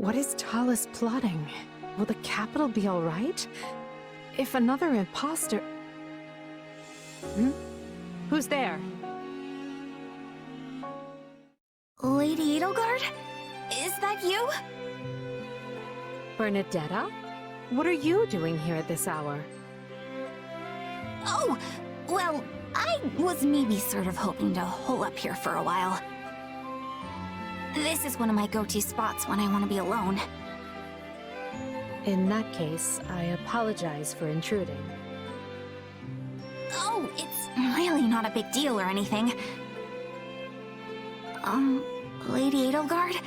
What is Talus plotting? Will the capital be all right? If another imposter... Who's there? Lady Edelgard? Is that you? Bernadetta? What are you doing here at this hour? Oh, well, I was maybe sort of hoping to hole up here for a while. This is one of my go-to spots when I want to be alone. In that case, I apologize for intruding. Oh, it's really not a big deal or anything. Lady Edelgard?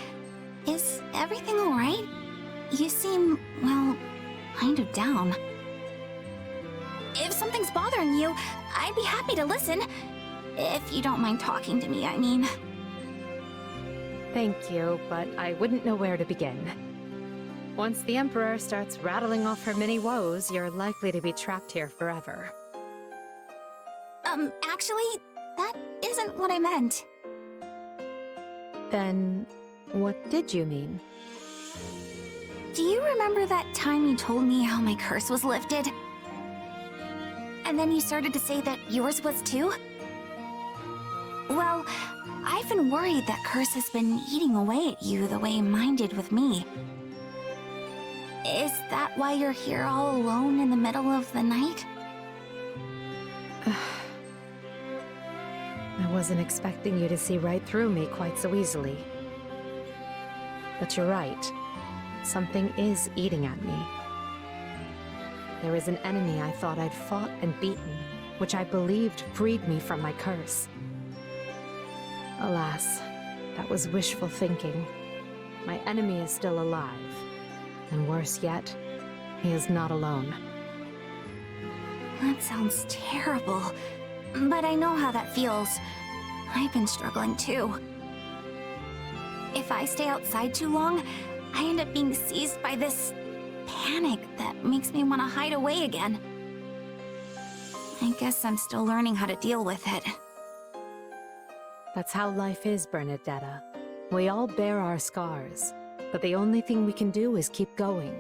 Is everything alright? You seem, well, kind of down. If something's bothering you, I'd be happy to listen. If you don't mind talking to me, I mean. Thank you, but I wouldn't know where to begin. Once the Emperor starts rattling off her many woes, you're likely to be trapped here forever. Actually, that isn't what I meant. Then, what did you mean? Do you remember that time you told me how my curse was lifted? And then you started to say that yours was too? Well, I've been worried that curse has been eating away at you the way mine did with me. Is that why you're here all alone in the middle of the night? I wasn't expecting you to see right through me quite so easily. But you're right. Something is eating at me. There is an enemy I thought I'd fought and beaten, which I believed freed me from my curse. Alas, that was wishful thinking. My enemy is still alive. And worse yet, he is not alone. That sounds terrible. But I know how that feels. I've been struggling too. If I stay outside too long, I end up being seized by this panic that makes me want to hide away again. I guess I'm still learning how to deal with it. That's how life is, Bernadetta. We all bear our scars, but the only thing we can do is keep going.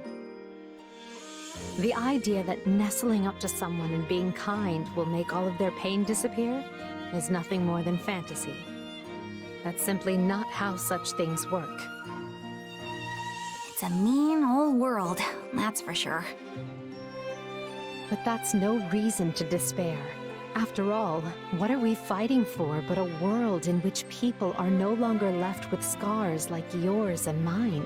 The idea that nestling up to someone and being kind will make all of their pain disappear is nothing more than fantasy. That's simply not how such things work. It's a mean old world, that's for sure. But that's no reason to despair. After all, what are we fighting for but a world in which people are no longer left with scars like yours and mine?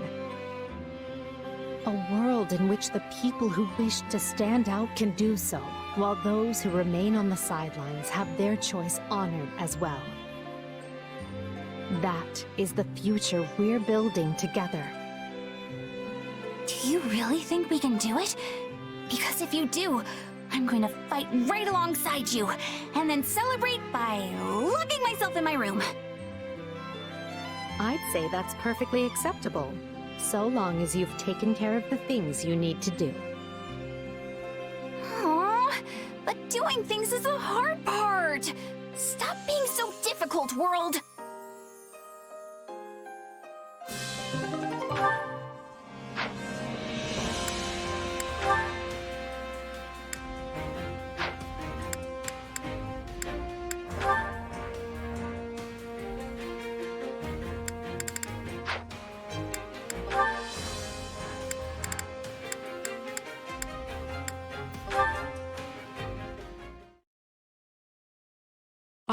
A world in which the people who wish to stand out can do so, while those who remain on the sidelines have their choice honored as well. That is the future we're building together. Do you really think we can do it? Because if you do, I'm going to fight right alongside you, and then celebrate by locking myself in my room. I'd say that's perfectly acceptable, so long as you've taken care of the things you need to do. Aww, but doing things is the hard part. Stop being so difficult, world.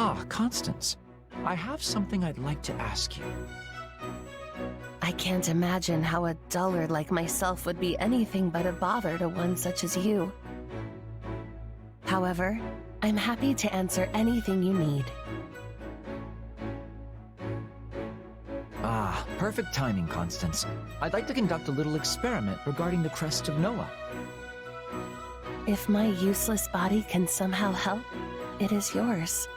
Ah, Constance. I have something I'd like to ask you. I can't imagine how a dullard like myself would be anything but a bother to one such as you. However, I'm happy to answer anything you need. Ah, perfect timing, Constance. I'd like to conduct a little experiment regarding the crest of Noah. If my useless body can somehow help, it is yours.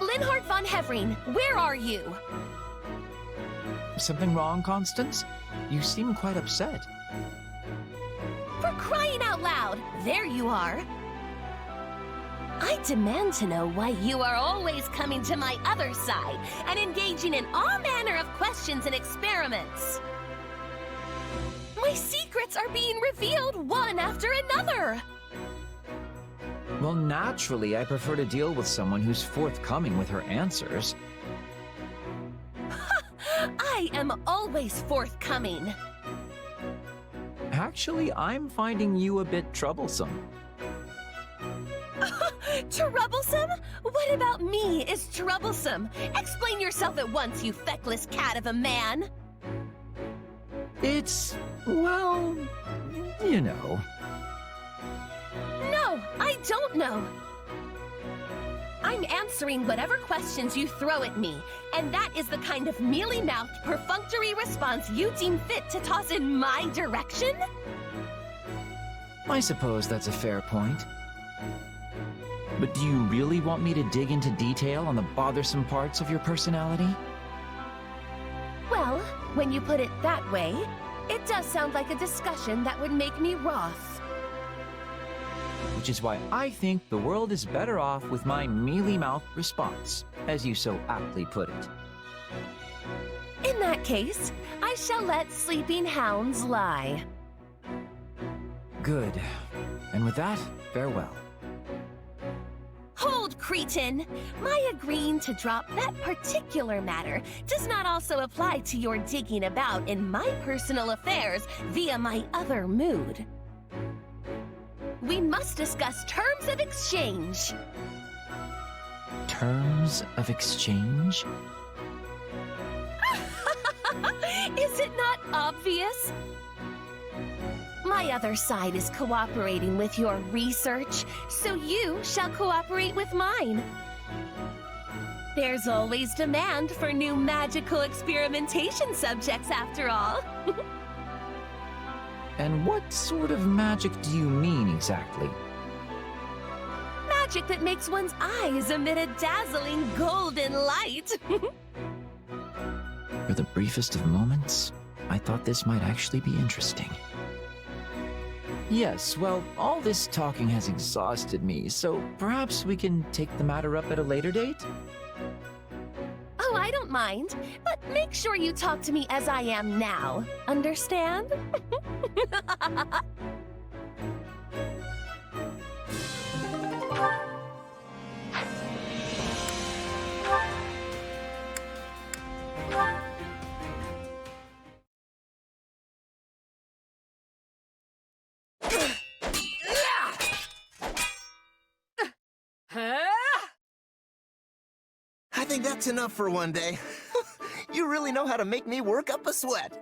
Linhard von Hevering, where are you? Something wrong, Constance? You seem quite upset. For crying out loud! There you are! I demand to know why you are always coming to my other side and engaging in all manner of questions and experiments. My secrets are being revealed one after another. Well, naturally, I prefer to deal with someone who's forthcoming with her answers. I am always forthcoming. Actually, I'm finding you a bit troublesome. Troublesome? What about me is troublesome? Explain yourself at once, you feckless cat of a man. It's, well, you know. No, I don't know. I'm answering whatever questions you throw at me, and that is the kind of mealy-mouthed, perfunctory response you deem fit to toss in my direction? I suppose that's a fair point. But do you really want me to dig into detail on the bothersome parts of your personality? Well, when you put it that way, it does sound like a discussion that would make me wroth. Which is why I think the world is better off with my mealy-mouthed response, as you so aptly put it. In that case, I shall let sleeping hounds lie. Good. And with that, farewell. Hold, cretin! My agreeing to drop that particular matter does not also apply to your digging about in my personal affairs via my other mood. We must discuss terms of exchange. Terms of exchange? Is it not obvious? My other side is cooperating with your research, so you shall cooperate with mine. There's always demand for new magical experimentation subjects, after all. And what sort of magic do you mean exactly? Magic that makes one's eyes emit a dazzling golden light. For the briefest of moments, I thought this might actually be interesting. Yes, well, all this talking has exhausted me, so perhaps we can take the matter up at a later date? Oh, I don't mind, but make sure you talk to me as I am now. Understand? I think that's enough for one day. You really know how to make me work up a sweat.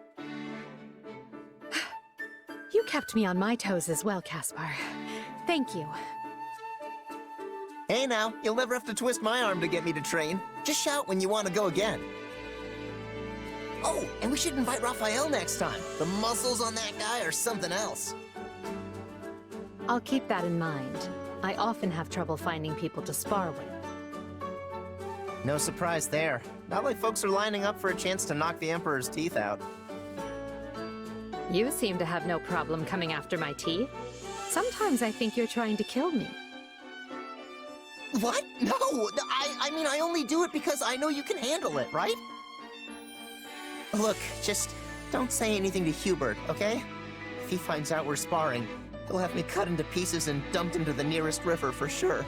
You kept me on my toes as well, Caspar. Thank you. Hey now, you'll never have to twist my arm to get me to train. Just shout when you want to go again. Oh, and we should invite Raphael next time. The muscles on that guy are something else. I'll keep that in mind. I often have trouble finding people to spar with. No surprise there. Not like folks are lining up for a chance to knock the Emperor's teeth out. You seem to have no problem coming after my teeth. Sometimes I think you're trying to kill me. What? No! I mean, I only do it because I know you can handle it, right? Look, just don't say anything to Hubert, okay? If he finds out we're sparring, he'll have me cut into pieces and dumped into the nearest river for sure.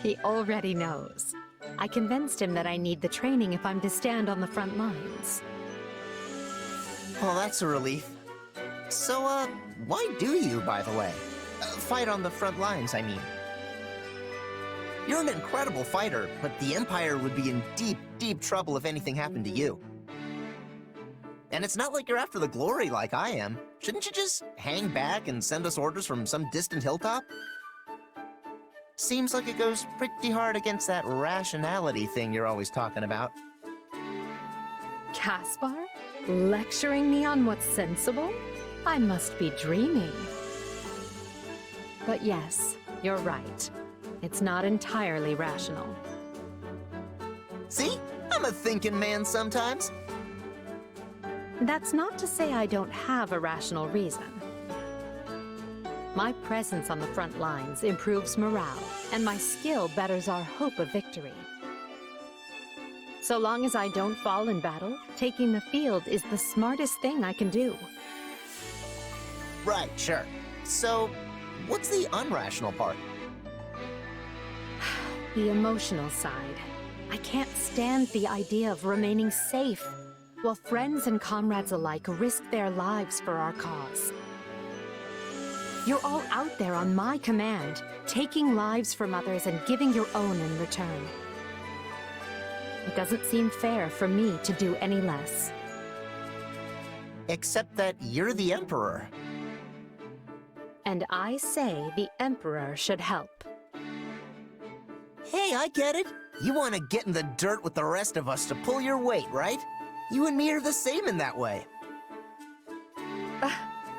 He already knows. I convinced him that I need the training if I'm to stand on the front lines. Well, that's a relief. So, why do you, by the way? Fight on the front lines, I mean. You're an incredible fighter, but the Empire would be in deep, deep trouble if anything happened to you. And it's not like you're after the glory like I am. Shouldn't you just hang back and send us orders from some distant hilltop? Seems like it goes pretty hard against that rationality thing you're always talking about. Caspar? Lecturing me on what's sensible? I must be dreaming. But yes, you're right. It's not entirely rational. See? I'm a thinking man sometimes. That's not to say I don't have a rational reason. My presence on the front lines improves morale, and my skill betters our hope of victory. So long as I don't fall in battle, taking the field is the smartest thing I can do. Right, sure. So, what's the unrational part? The emotional side. I can't stand the idea of remaining safe, while friends and comrades alike risk their lives for our cause. You're all out there on my command, taking lives from others and giving your own in return. It doesn't seem fair for me to do any less. Except that you're the Emperor. And I say the Emperor should help. Hey, I get it. You want to get in the dirt with the rest of us to pull your weight, right? You and me are the same in that way.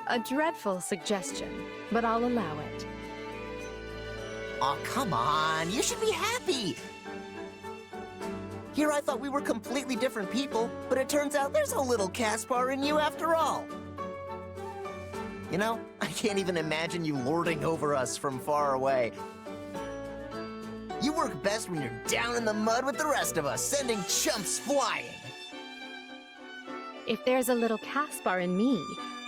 A dreadful suggestion, but I'll allow it. Aw, come on. You should be happy. Here I thought we were completely different people, but it turns out there's a little Caspar in you after all. You know, I can't even imagine you lording over us from far away. You work best when you're down in the mud with the rest of us, sending chumps flying. If there's a little Caspar in me,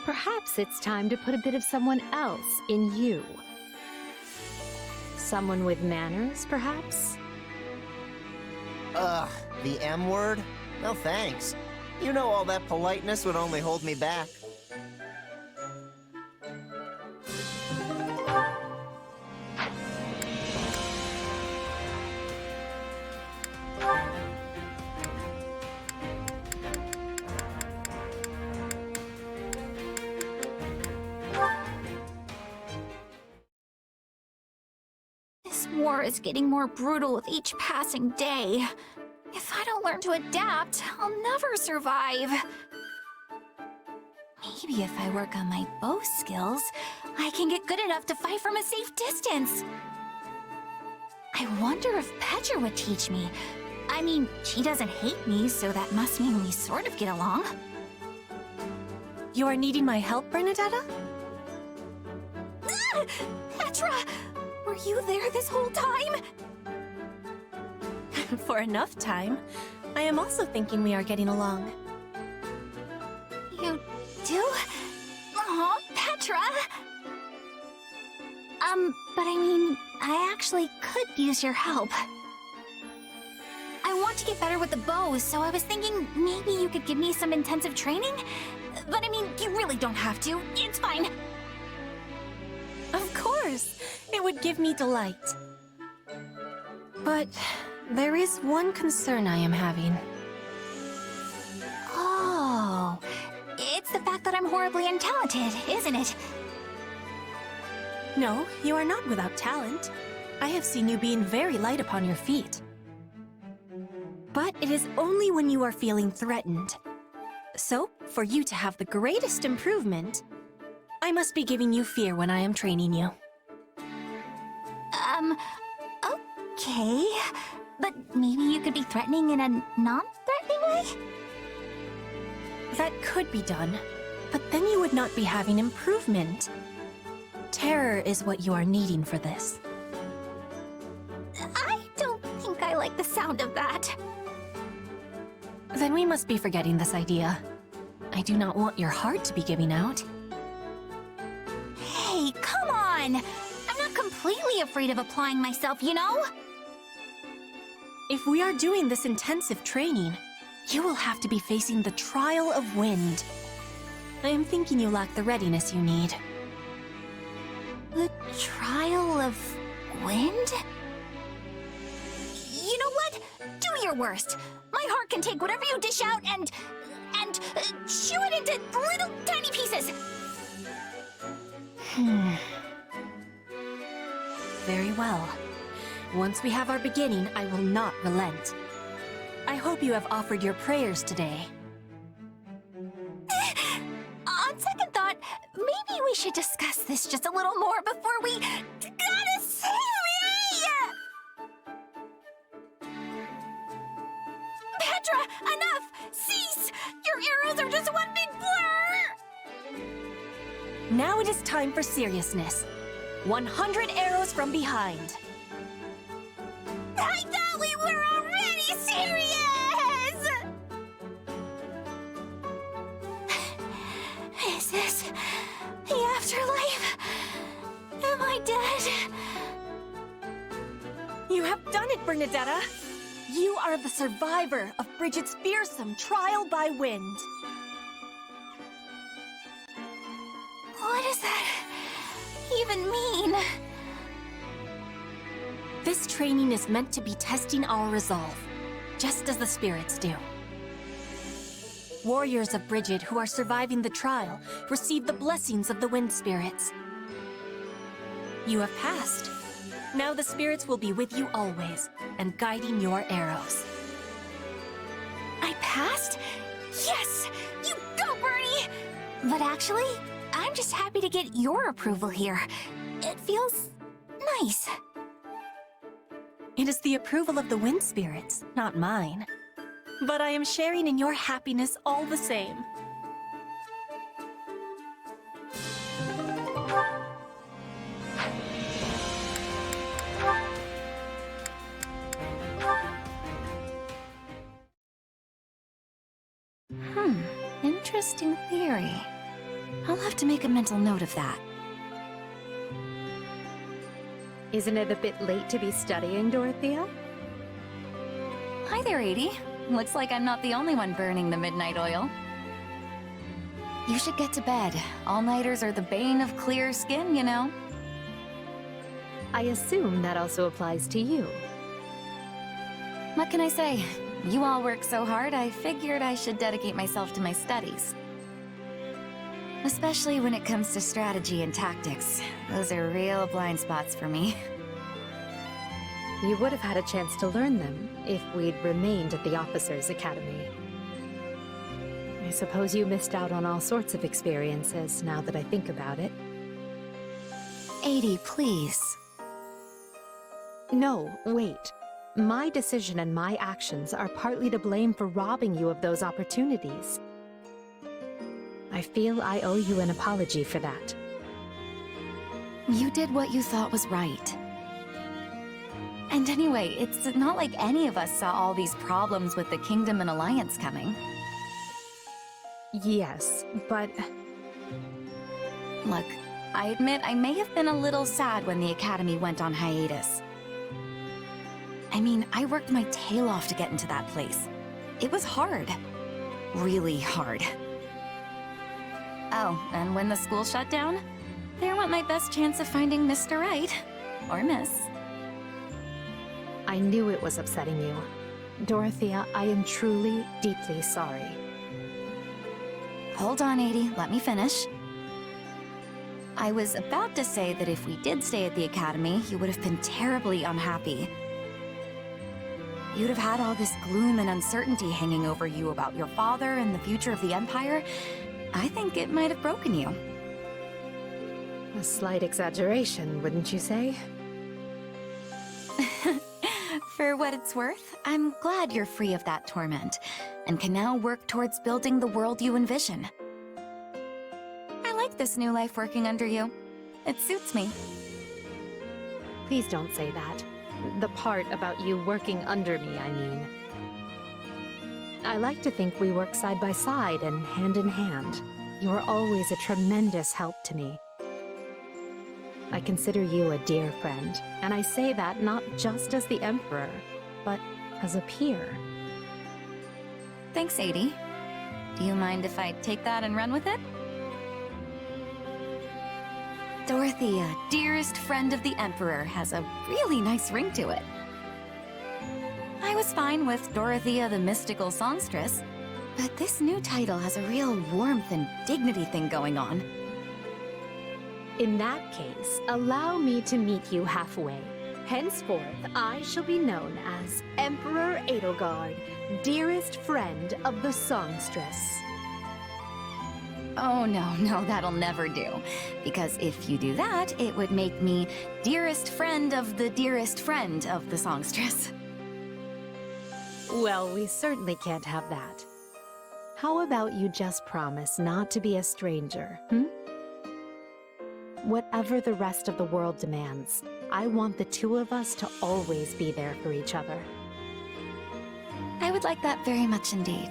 perhaps it's time to put a bit of someone else in you. Someone with manners, perhaps? Ugh, the M word? No thanks. You know all that politeness would only hold me back. This war is getting more brutal with each passing day. If I don't learn to adapt, I'll never survive. Maybe if I work on my bow skills, I can get good enough to fight from a safe distance. I wonder if Petra would teach me. I mean, she doesn't hate me, so that must mean we sort of get along. You are needing my help, Bernadetta? Ah! Petra! Were you there this whole time? For enough time. I am also thinking we are getting along. You do? Aw, Petra! But I mean, I actually could use your help. I want to get better with the bow, so I was thinking maybe you could give me some intensive training? But I mean, you really don't have to. It's fine. Of course! It would give me delight. But there is one concern I am having. Oh, it's the fact that I'm horribly untalented, isn't it? No, you are not without talent. I have seen you being very light upon your feet. But it is only when you are feeling threatened. So, for you to have the greatest improvement, I must be giving you fear when I am training you. Okay. But maybe you could be threatening in a non-threatening way? That could be done, but then you would not be having improvement. Terror is what you are needing for this. I don't think I like the sound of that. Then we must be forgetting this idea. I do not want your heart to be giving out. Hey, come on! I'm not completely afraid of applying myself, you know? If we are doing this intensive training, you will have to be facing the trial of wind. I am thinking you lack the readiness you need. The trial of wind? You know what? Do your worst. My heart can take whatever you dish out and chew it into little tiny pieces. Very well. Once we have our beginning, I will not relent. I hope you have offered your prayers today. On second thought, maybe we should discuss this just a little more before we... Gotta save me! Petra, enough! Cease! Your arrows are just one big blur! Now it is time for seriousness. 100 arrows from behind. I thought we were already serious! Is this the afterlife? Am I dead? You have done it, Bernadetta! You are the survivor of Bridget's fearsome trial by wind. What does that even mean? This training is meant to be testing our resolve, just as the spirits do. Warriors of Bridget who are surviving the trial receive the blessings of the wind spirits. You have passed. Now the spirits will be with you always, and guiding your arrows. I passed? Yes! You go, Bernie! But actually, I'm just happy to get your approval here. It feels nice. It is the approval of the wind spirits, not mine. But I am sharing in your happiness all the same. Interesting theory. I'll have to make a mental note of that. Isn't it a bit late to be studying, Dorothea? Hi there, Edie. Looks like I'm not the only one burning the midnight oil. You should get to bed. All-nighters are the bane of clear skin, you know. I assume that also applies to you. What can I say? You all work so hard, I figured I should dedicate myself to my studies. Especially when it comes to strategy and tactics. Those are real blind spots for me. You would have had a chance to learn them if we'd remained at the Officers' Academy. I suppose you missed out on all sorts of experiences, now that I think about it. Edie, please. No, wait. My decision and my actions are partly to blame for robbing you of those opportunities. I feel I owe you an apology for that. You did what you thought was right. And anyway, it's not like any of us saw all these problems with the Kingdom and Alliance coming. Yes, but... Look, I admit I may have been a little sad when the Academy went on hiatus. I mean, I worked my tail off to get into that place. It was hard. Really hard. Oh, and when the school shut down, there went my best chance of finding Mr. Right. Or Miss. I knew it was upsetting you. Dorothea, I am truly, deeply sorry. Hold on, Edie. Let me finish. I was about to say that if we did stay at the Academy, you would have been terribly unhappy. You'd have had all this gloom and uncertainty hanging over you about your father and the future of the Empire. I think it might have broken you. A slight exaggeration, wouldn't you say? For what it's worth, I'm glad you're free of that torment, and can now work towards building the world you envision. I like this new life working under you. It suits me. Please don't say that. The part about you working under me, I mean. I like to think we work side by side and hand in hand. You are always a tremendous help to me. I consider you a dear friend, and I say that not just as the Emperor, but as a peer. Thanks, Edie. Do you mind if I take that and run with it? Dorothea, dearest friend of the Emperor, has a really nice ring to it. I was fine with Dorothea the Mystical Songstress, but this new title has a real warmth and dignity thing going on. In that case, allow me to meet you halfway. Henceforth, I shall be known as Emperor Edelgard, dearest friend of the Songstress. Oh, no, that'll never do. Because if you do that, it would make me dearest friend of the songstress. Well, we certainly can't have that. How about you just promise not to be a stranger, hmm? Whatever the rest of the world demands, I want the two of us to always be there for each other. I would like that very much indeed.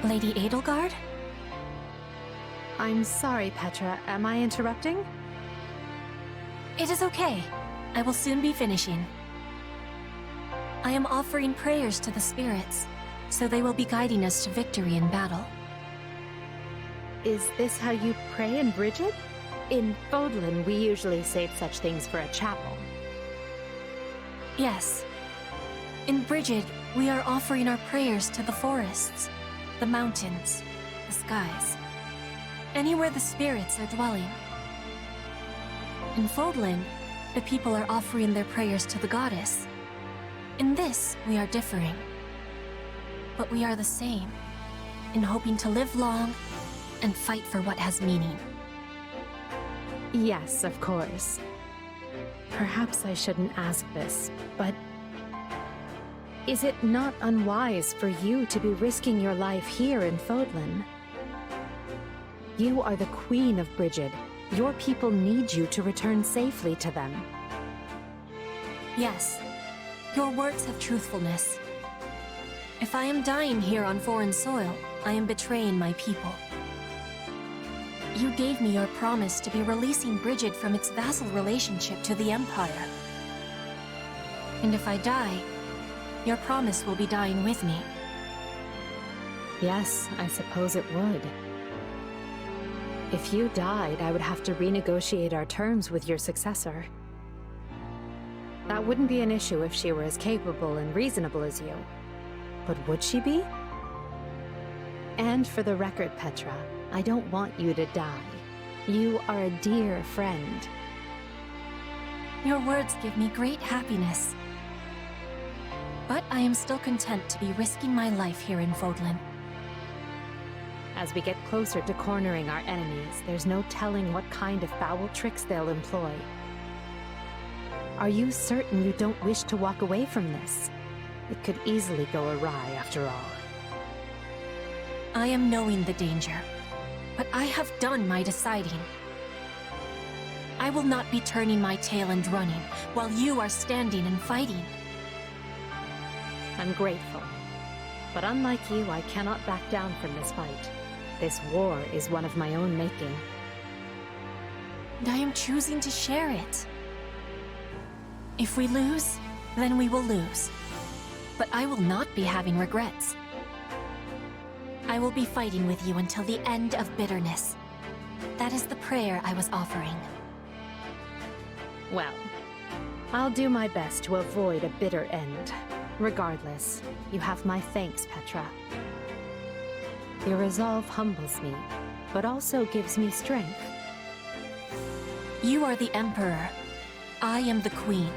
Lady Edelgard? I'm sorry, Petra. Am I interrupting? It is okay. I will soon be finishing. I am offering prayers to the spirits, so they will be guiding us to victory in battle. Is this how you pray in Brigid? In Fodlan, we usually save such things for a chapel. Yes. In Brigid, we are offering our prayers to the forests, the mountains, the skies. Anywhere the spirits are dwelling. In Fodlan, the people are offering their prayers to the goddess. In this, we are differing. But we are the same, in hoping to live long and fight for what has meaning. Yes, of course. Perhaps I shouldn't ask this, but is it not unwise for you to be risking your life here in Fodlan? You are the queen of Brigid. Your people need you to return safely to them. Yes, your words have truthfulness. If I am dying here on foreign soil, I am betraying my people. You gave me your promise to be releasing Brigid from its vassal relationship to the Empire. And if I die, your promise will be dying with me. Yes, I suppose it would. If you died, I would have to renegotiate our terms with your successor. That wouldn't be an issue if she were as capable and reasonable as you. But would she be? And for the record, Petra, I don't want you to die. You are a dear friend. Your words give me great happiness. But I am still content to be risking my life here in Fodlan. As we get closer to cornering our enemies, there's no telling what kind of foul tricks they'll employ. Are you certain you don't wish to walk away from this? It could easily go awry after all. I am knowing the danger, but I have done my deciding. I will not be turning my tail and running, while you are standing and fighting. I'm grateful. But unlike you, I cannot back down from this fight. This war is one of my own making. And I am choosing to share it. If we lose, then we will lose. But I will not be having regrets. I will be fighting with you until the end of bitterness. That is the prayer I was offering. Well, I'll do my best to avoid a bitter end. Regardless, you have my thanks, Petra. Your resolve humbles me, but also gives me strength. You are the Emperor. I am the Queen.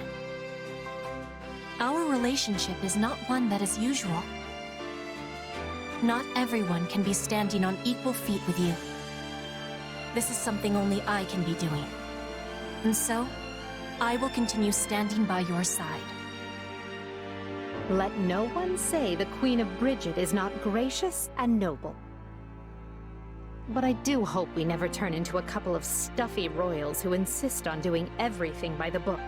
Our relationship is not one that is usual. Not everyone can be standing on equal feet with you. This is something only I can be doing. And so, I will continue standing by your side. Let no one say the Queen of Brigid is not gracious and noble. But I do hope we never turn into a couple of stuffy royals who insist on doing everything by the book.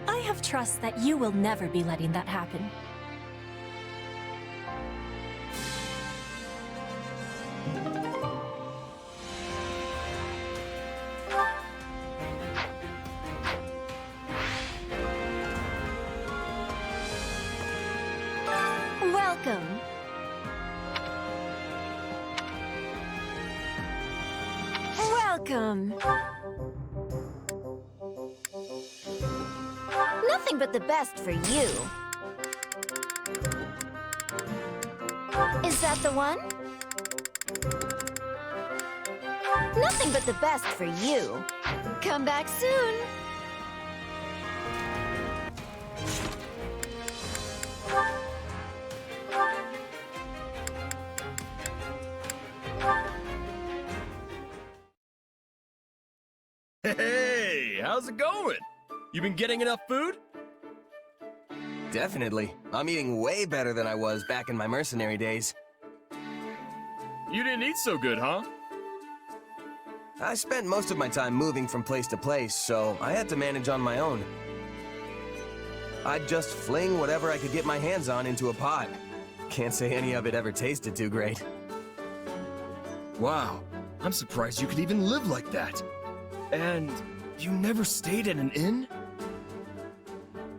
I have trust that you will never be letting that happen. Welcome. Welcome. Nothing but the best for you. Is that the one? Nothing but the best for you. Come back soon. how's it going? You been getting enough food? Definitely. I'm eating way better than I was back in my mercenary days. You didn't eat so good, huh? I spent most of my time moving from place to place, so I had to manage on my own. I'd just fling whatever I could get my hands on into a pot. Can't say any of it ever tasted too great. Wow, I'm surprised you could even live like that. And you never stayed at an inn?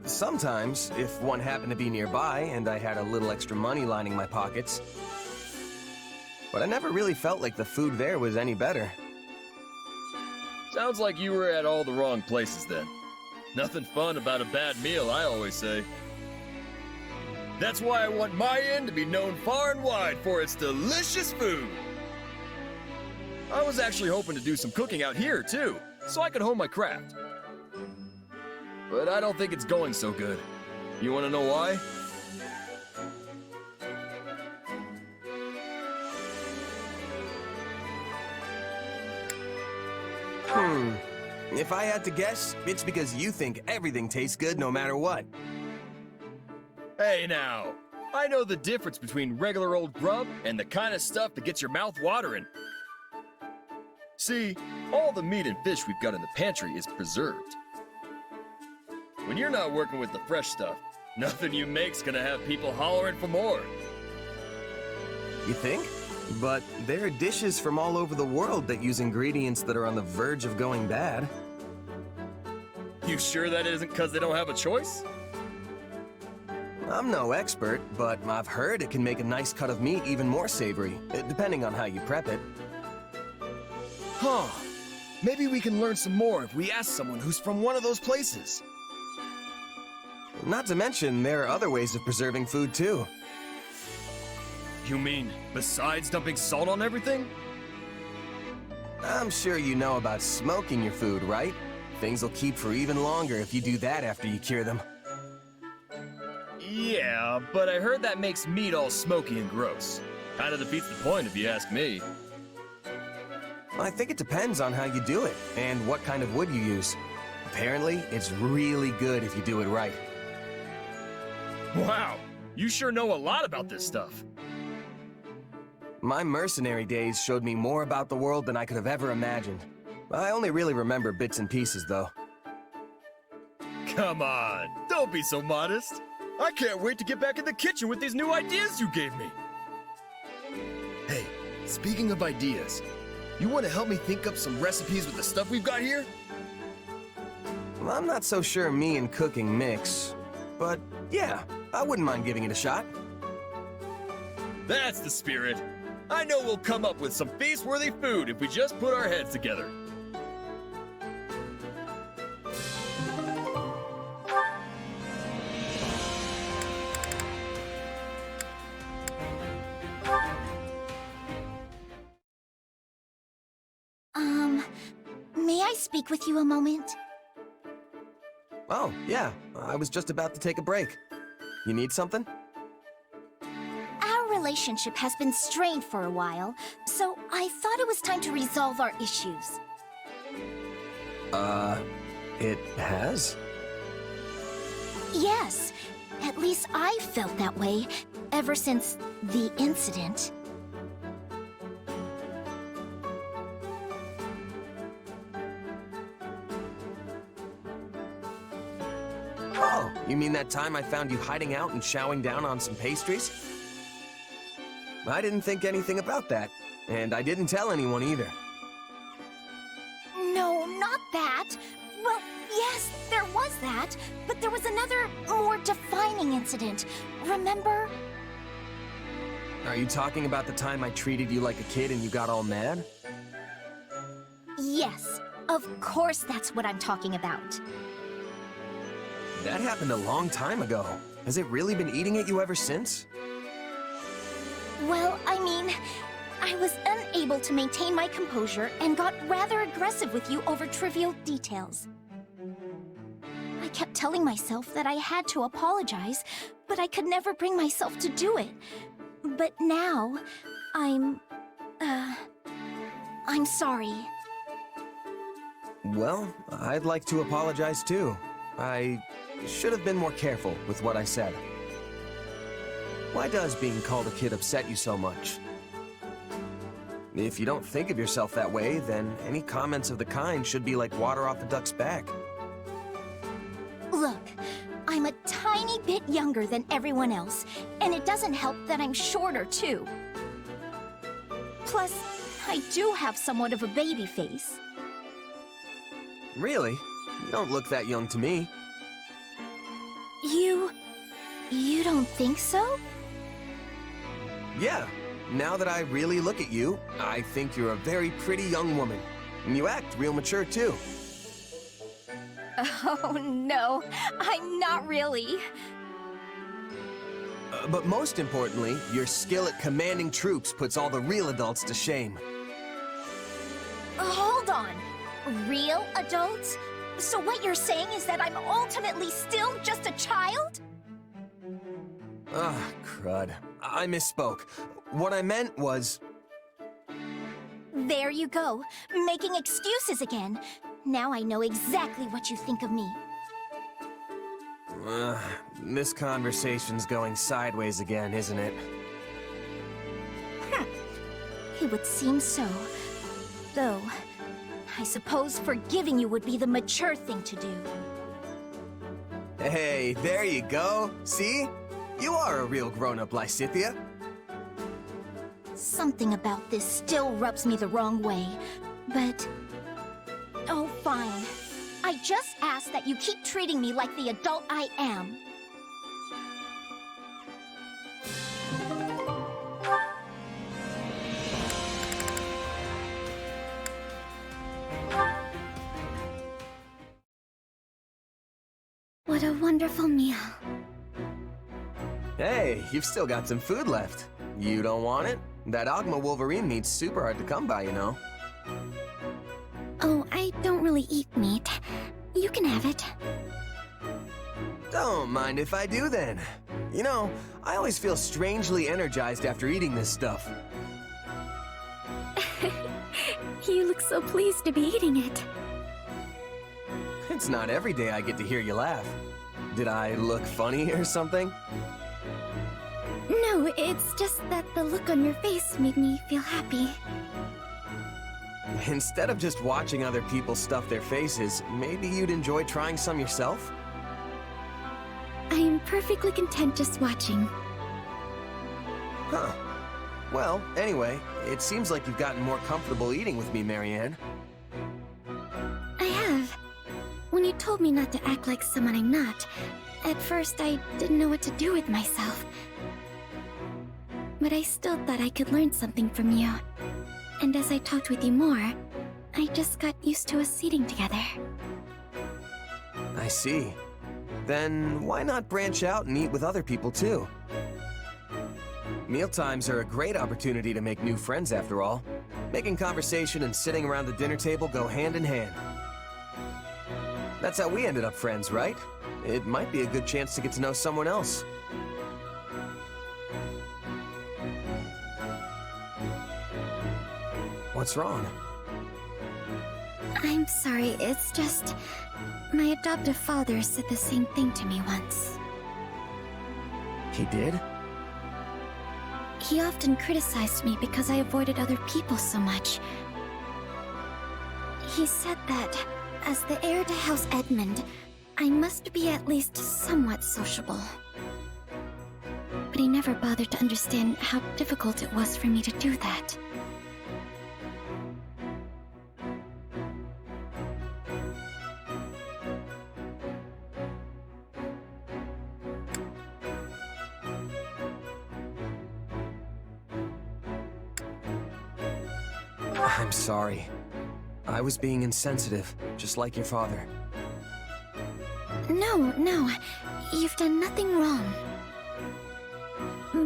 Sometimes, if one happened to be nearby and I had a little extra money lining my pockets. But I never really felt like the food there was any better. Sounds like you were at all the wrong places then. Nothing fun about a bad meal, I always say. That's why I want my inn to be known far and wide for its delicious food. I was actually hoping to do some cooking out here, too, so I could hone my craft. But I don't think it's going so good. You want to know why? If I had to guess, it's because you think everything tastes good no matter what. Hey now, I know the difference between regular old grub and the kind of stuff that gets your mouth watering. See, all the meat and fish we've got in the pantry is preserved. When you're not working with the fresh stuff, nothing you make's gonna have people hollering for more. You think? But there are dishes from all over the world that use ingredients that are on the verge of going bad. You sure that isn't because they don't have a choice? I'm no expert, but I've heard it can make a nice cut of meat even more savory, depending on how you prep it. Huh. Maybe we can learn some more if we ask someone who's from one of those places. Not to mention, there are other ways of preserving food, too. You mean, besides dumping salt on everything? I'm sure you know about smoking your food, right? Things will keep for even longer if you do that after you cure them. Yeah, but I heard that makes meat all smoky and gross. Kinda defeats the point if you ask me. I think it depends on how you do it, and what kind of wood you use. Apparently, it's really good if you do it right. Wow, you sure know a lot about this stuff. My mercenary days showed me more about the world than I could have ever imagined. I only really remember bits and pieces, though. Come on, don't be so modest. I can't wait to get back in the kitchen with these new ideas you gave me. Hey, speaking of ideas, you want to help me think up some recipes with the stuff we've got here? I'm not so sure me and cooking mix, but yeah, I wouldn't mind giving it a shot. That's the spirit. I know we'll come up with some feast-worthy food if we just put our heads together. May I speak with you a moment? Oh, yeah, I was just about to take a break. You need something? Our relationship has been strained for a while, so I thought it was time to resolve our issues. It has? Yes, at least I felt that way ever since the incident. Oh, you mean that time I found you hiding out and chowing down on some pastries? I didn't think anything about that, and I didn't tell anyone either. No, not that. Well, yes, there was that, but there was another, more defining incident. Remember? Are you talking about the time I treated you like a kid and you got all mad? Yes, of course that's what I'm talking about. That happened a long time ago. Has it really been eating at you ever since? Well, I mean, I was unable to maintain my composure and got rather aggressive with you over trivial details. I kept telling myself that I had to apologize, but I could never bring myself to do it. But now, I'm sorry. Well, I'd like to apologize too. I should have been more careful with what I said. Why does being called a kid upset you so much? If you don't think of yourself that way, then any comments of the kind should be like water off a duck's back. Look, I'm a tiny bit younger than everyone else, and it doesn't help that I'm shorter too. Plus, I do have somewhat of a baby face. Really? You don't look that young to me. You don't think so? Yeah. Now that I really look at you, I think you're a very pretty young woman. And you act real mature too. Oh no, I'm not really. But most importantly, your skill at commanding troops puts all the real adults to shame. Hold on. Real adults? So what you're saying is that I'm ultimately still just a child? Ah, crud. I misspoke. What I meant was... There you go, making excuses again. Now I know exactly what you think of me. This conversation's going sideways again, isn't it? It would seem so. Though, I suppose forgiving you would be the mature thing to do. Hey, there you go. See? You are a real grown-up, Lysithea. Something about this still rubs me the wrong way, but... Oh, fine. I just ask that you keep treating me like the adult I am. What a wonderful meal. Hey, you've still got some food left. You don't want it? That Ogma Wolverine meat's super hard to come by, you know. Oh, I don't really eat meat. You can have it. Don't mind if I do then. You know, I always feel strangely energized after eating this stuff. You look so pleased to be eating it. It's not every day I get to hear you laugh. Did I look funny or something? No, it's just that the look on your face made me feel happy. Instead of just watching other people stuff their faces, maybe you'd enjoy trying some yourself? I am perfectly content just watching. Huh. Well, anyway, it seems like you've gotten more comfortable eating with me, Marianne. I have. When you told me not to act like someone I'm not, at first I didn't know what to do with myself. But I still thought I could learn something from you. And as I talked with you more, I just got used to us eating together. I see. Then why not branch out and eat with other people too? Mealtimes are a great opportunity to make new friends after all. Making conversation and sitting around the dinner table go hand in hand. That's how we ended up friends, right? It might be a good chance to get to know someone else. What's wrong? I'm sorry, it's just... my adoptive father said the same thing to me once. He did? He often criticized me because I avoided other people so much. He said that, as the heir to House Edmund, I must be at least somewhat sociable. But he never bothered to understand how difficult it was for me to do that. I'm sorry. I was being insensitive, just like your father. No, you've done nothing wrong.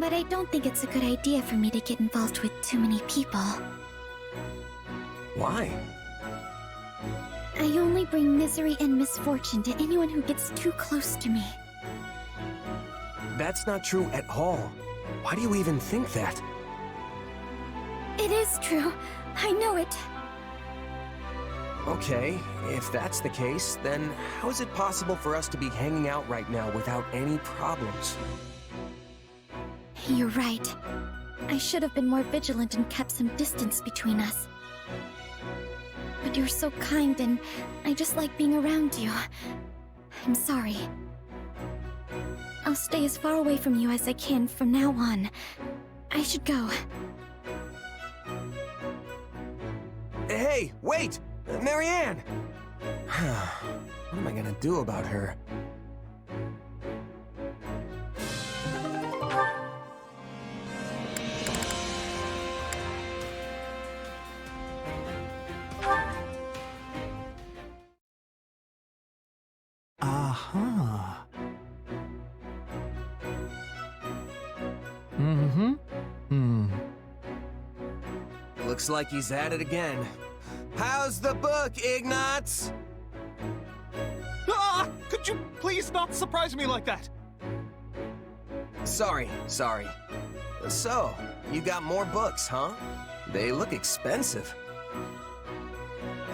But I don't think it's a good idea for me to get involved with too many people. Why? I only bring misery and misfortune to anyone who gets too close to me. That's not true at all. Why do you even think that? It is true. I know it. Okay, if that's the case, then how is it possible for us to be hanging out right now without any problems? You're right. I should have been more vigilant and kept some distance between us. But you're so kind and I just like being around you. I'm sorry. I'll stay as far away from you as I can from now on. I should go. Hey, wait! Marianne! What am I gonna do about her? Aha. Mm-hmm. Looks like he's at it again. How's the book, Ignatz? Ah! Could you please not surprise me like that? Sorry. So, you got more books, huh? They look expensive.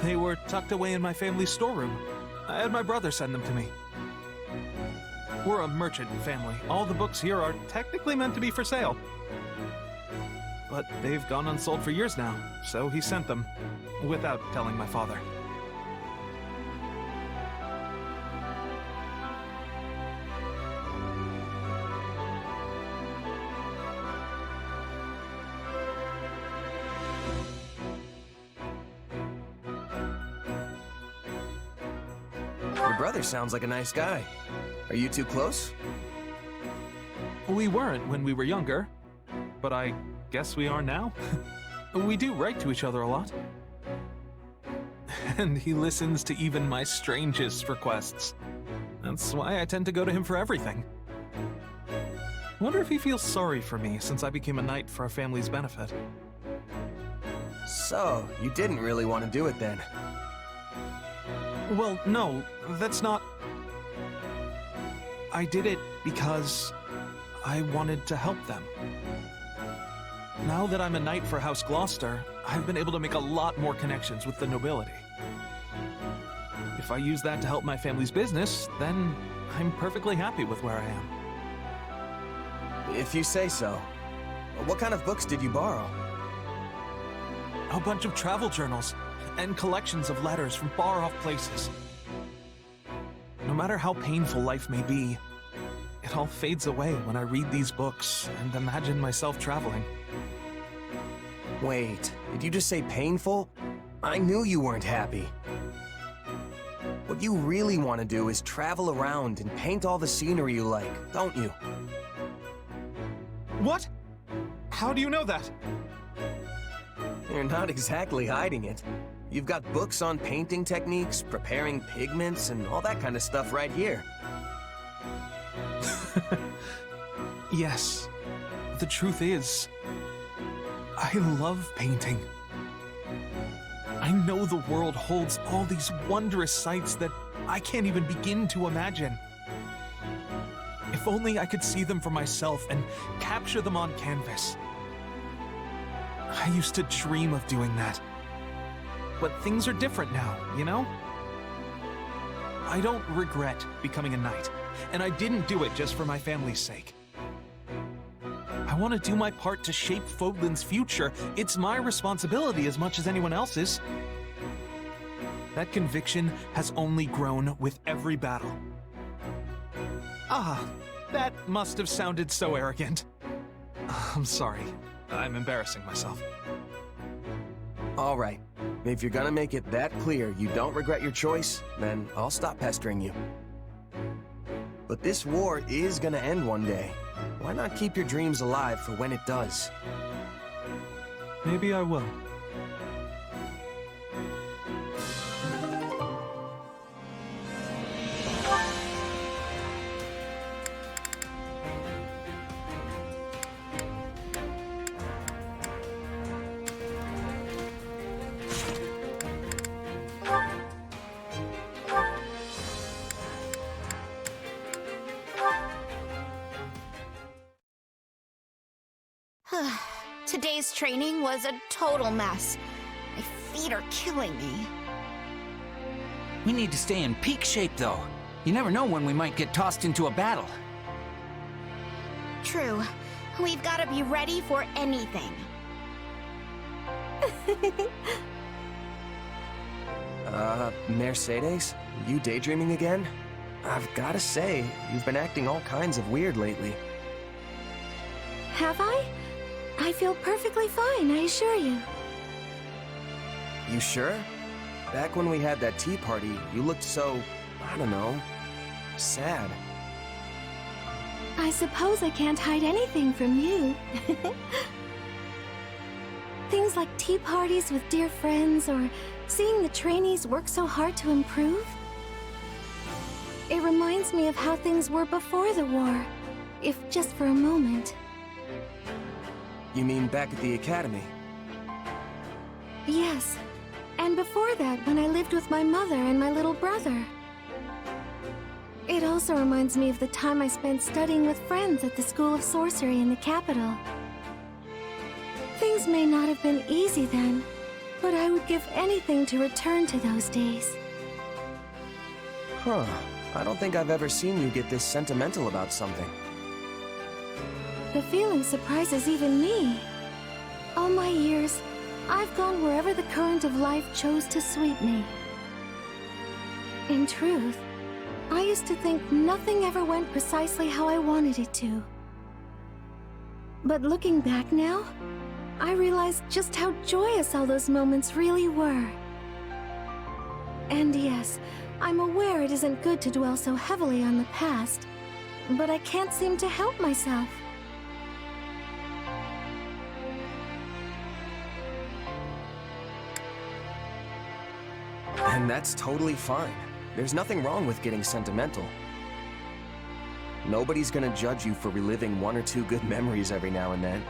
They were tucked away in my family's storeroom. I had my brother send them to me. We're a merchant family. All the books here are technically meant to be for sale. But they've gone unsold for years now, so he sent them, without telling my father. Your brother sounds like a nice guy. Are you two close? We weren't when we were younger, but I guess we are now. We do write to each other a lot. And he listens to even my strangest requests. That's why I tend to go to him for everything. Wonder if he feels sorry for me since I became a knight for our family's benefit. So, you didn't really want to do it then? Well, no, that's not... I did it because I wanted to help them. Now that I'm a knight for House Gloucester, I've been able to make a lot more connections with the nobility. If I use that to help my family's business, then I'm perfectly happy with where I am. If you say so. What kind of books did you borrow? A bunch of travel journals and collections of letters from far-off places. No matter how painful life may be, it all fades away when I read these books and imagine myself traveling. Wait, did you just say painful? I knew you weren't happy. What you really want to do is travel around and paint all the scenery you like, don't you? What? How do you know that? You're not exactly hiding it. You've got books on painting techniques, preparing pigments, and all that kind of stuff right here. Yes. The truth is, I love painting. I know the world holds all these wondrous sights that I can't even begin to imagine. If only I could see them for myself and capture them on canvas. I used to dream of doing that. But things are different now, you know? I don't regret becoming a knight, and I didn't do it just for my family's sake. I want to do my part to shape Fodlan's future. It's my responsibility as much as anyone else's. That conviction has only grown with every battle. Ah, that must have sounded so arrogant. I'm sorry. I'm embarrassing myself. All right. If you're gonna make it that clear you don't regret your choice, then I'll stop pestering you. But this war is gonna end one day. Why not keep your dreams alive for when it does? Maybe I will. Today's training was a total mess. My feet are killing me. We need to stay in peak shape, though. You never know when we might get tossed into a battle. True. We've got to be ready for anything. Mercedes? You daydreaming again? I've gotta say, you've been acting all kinds of weird lately. Have I? I feel perfectly fine, I assure you. You sure? Back when we had that tea party, you looked so, I don't know, sad. I suppose I can't hide anything from you. Things like tea parties with dear friends, or seeing the trainees work so hard to improve. It reminds me of how things were before the war, if just for a moment. You mean back at the academy? Yes, and before that when I lived with my mother and my little brother. It also reminds me of the time I spent studying with friends at the School of Sorcery in the capital. Things may not have been easy then, but I would give anything to return to those days. Huh. I don't think I've ever seen you get this sentimental about something. The feeling surprises even me. All my years, I've gone wherever the current of life chose to sweep me. In truth, I used to think nothing ever went precisely how I wanted it to. But looking back now, I realize just how joyous all those moments really were. And yes, I'm aware it isn't good to dwell so heavily on the past, but I can't seem to help myself. And that's totally fine. There's nothing wrong with getting sentimental. Nobody's gonna judge you for reliving one or two good memories every now and then.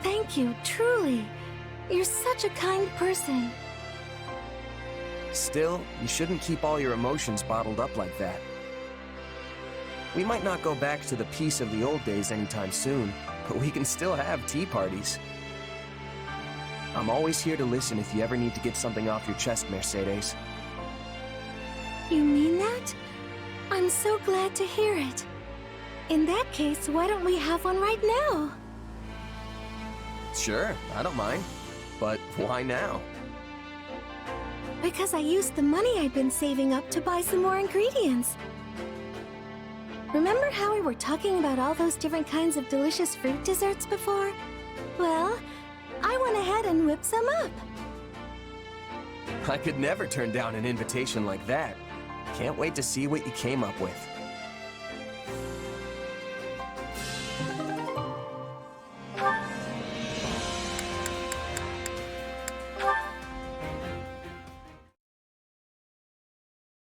Thank you, truly. You're such a kind person. Still, you shouldn't keep all your emotions bottled up like that. We might not go back to the peace of the old days anytime soon, but we can still have tea parties. I'm always here to listen if you ever need to get something off your chest, Mercedes. You mean that? I'm so glad to hear it. In that case, why don't we have one right now? Sure, I don't mind. But why now? Because I used the money I'd been saving up to buy some more ingredients. Remember how we were talking about all those different kinds of delicious fruit desserts before? Well, I went ahead and whipped some up. I could never turn down an invitation like that. Can't wait to see what you came up with.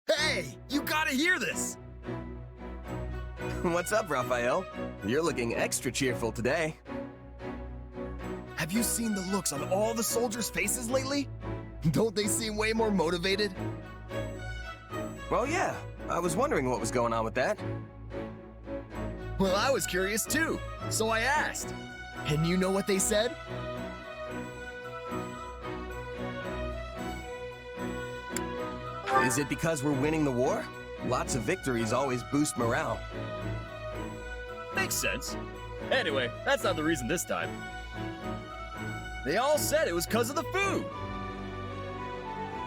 Hey, you gotta hear this! What's up, Raphael? You're looking extra cheerful today. Have you seen the looks on all the soldiers' faces lately? Don't they seem way more motivated? Well, yeah. I was wondering what was going on with that. Well, I was curious too, so I asked. And you know what they said? Is it because we're winning the war? Lots of victories always boost morale. Makes sense. Anyway, that's not the reason this time. They all said it was because of the food.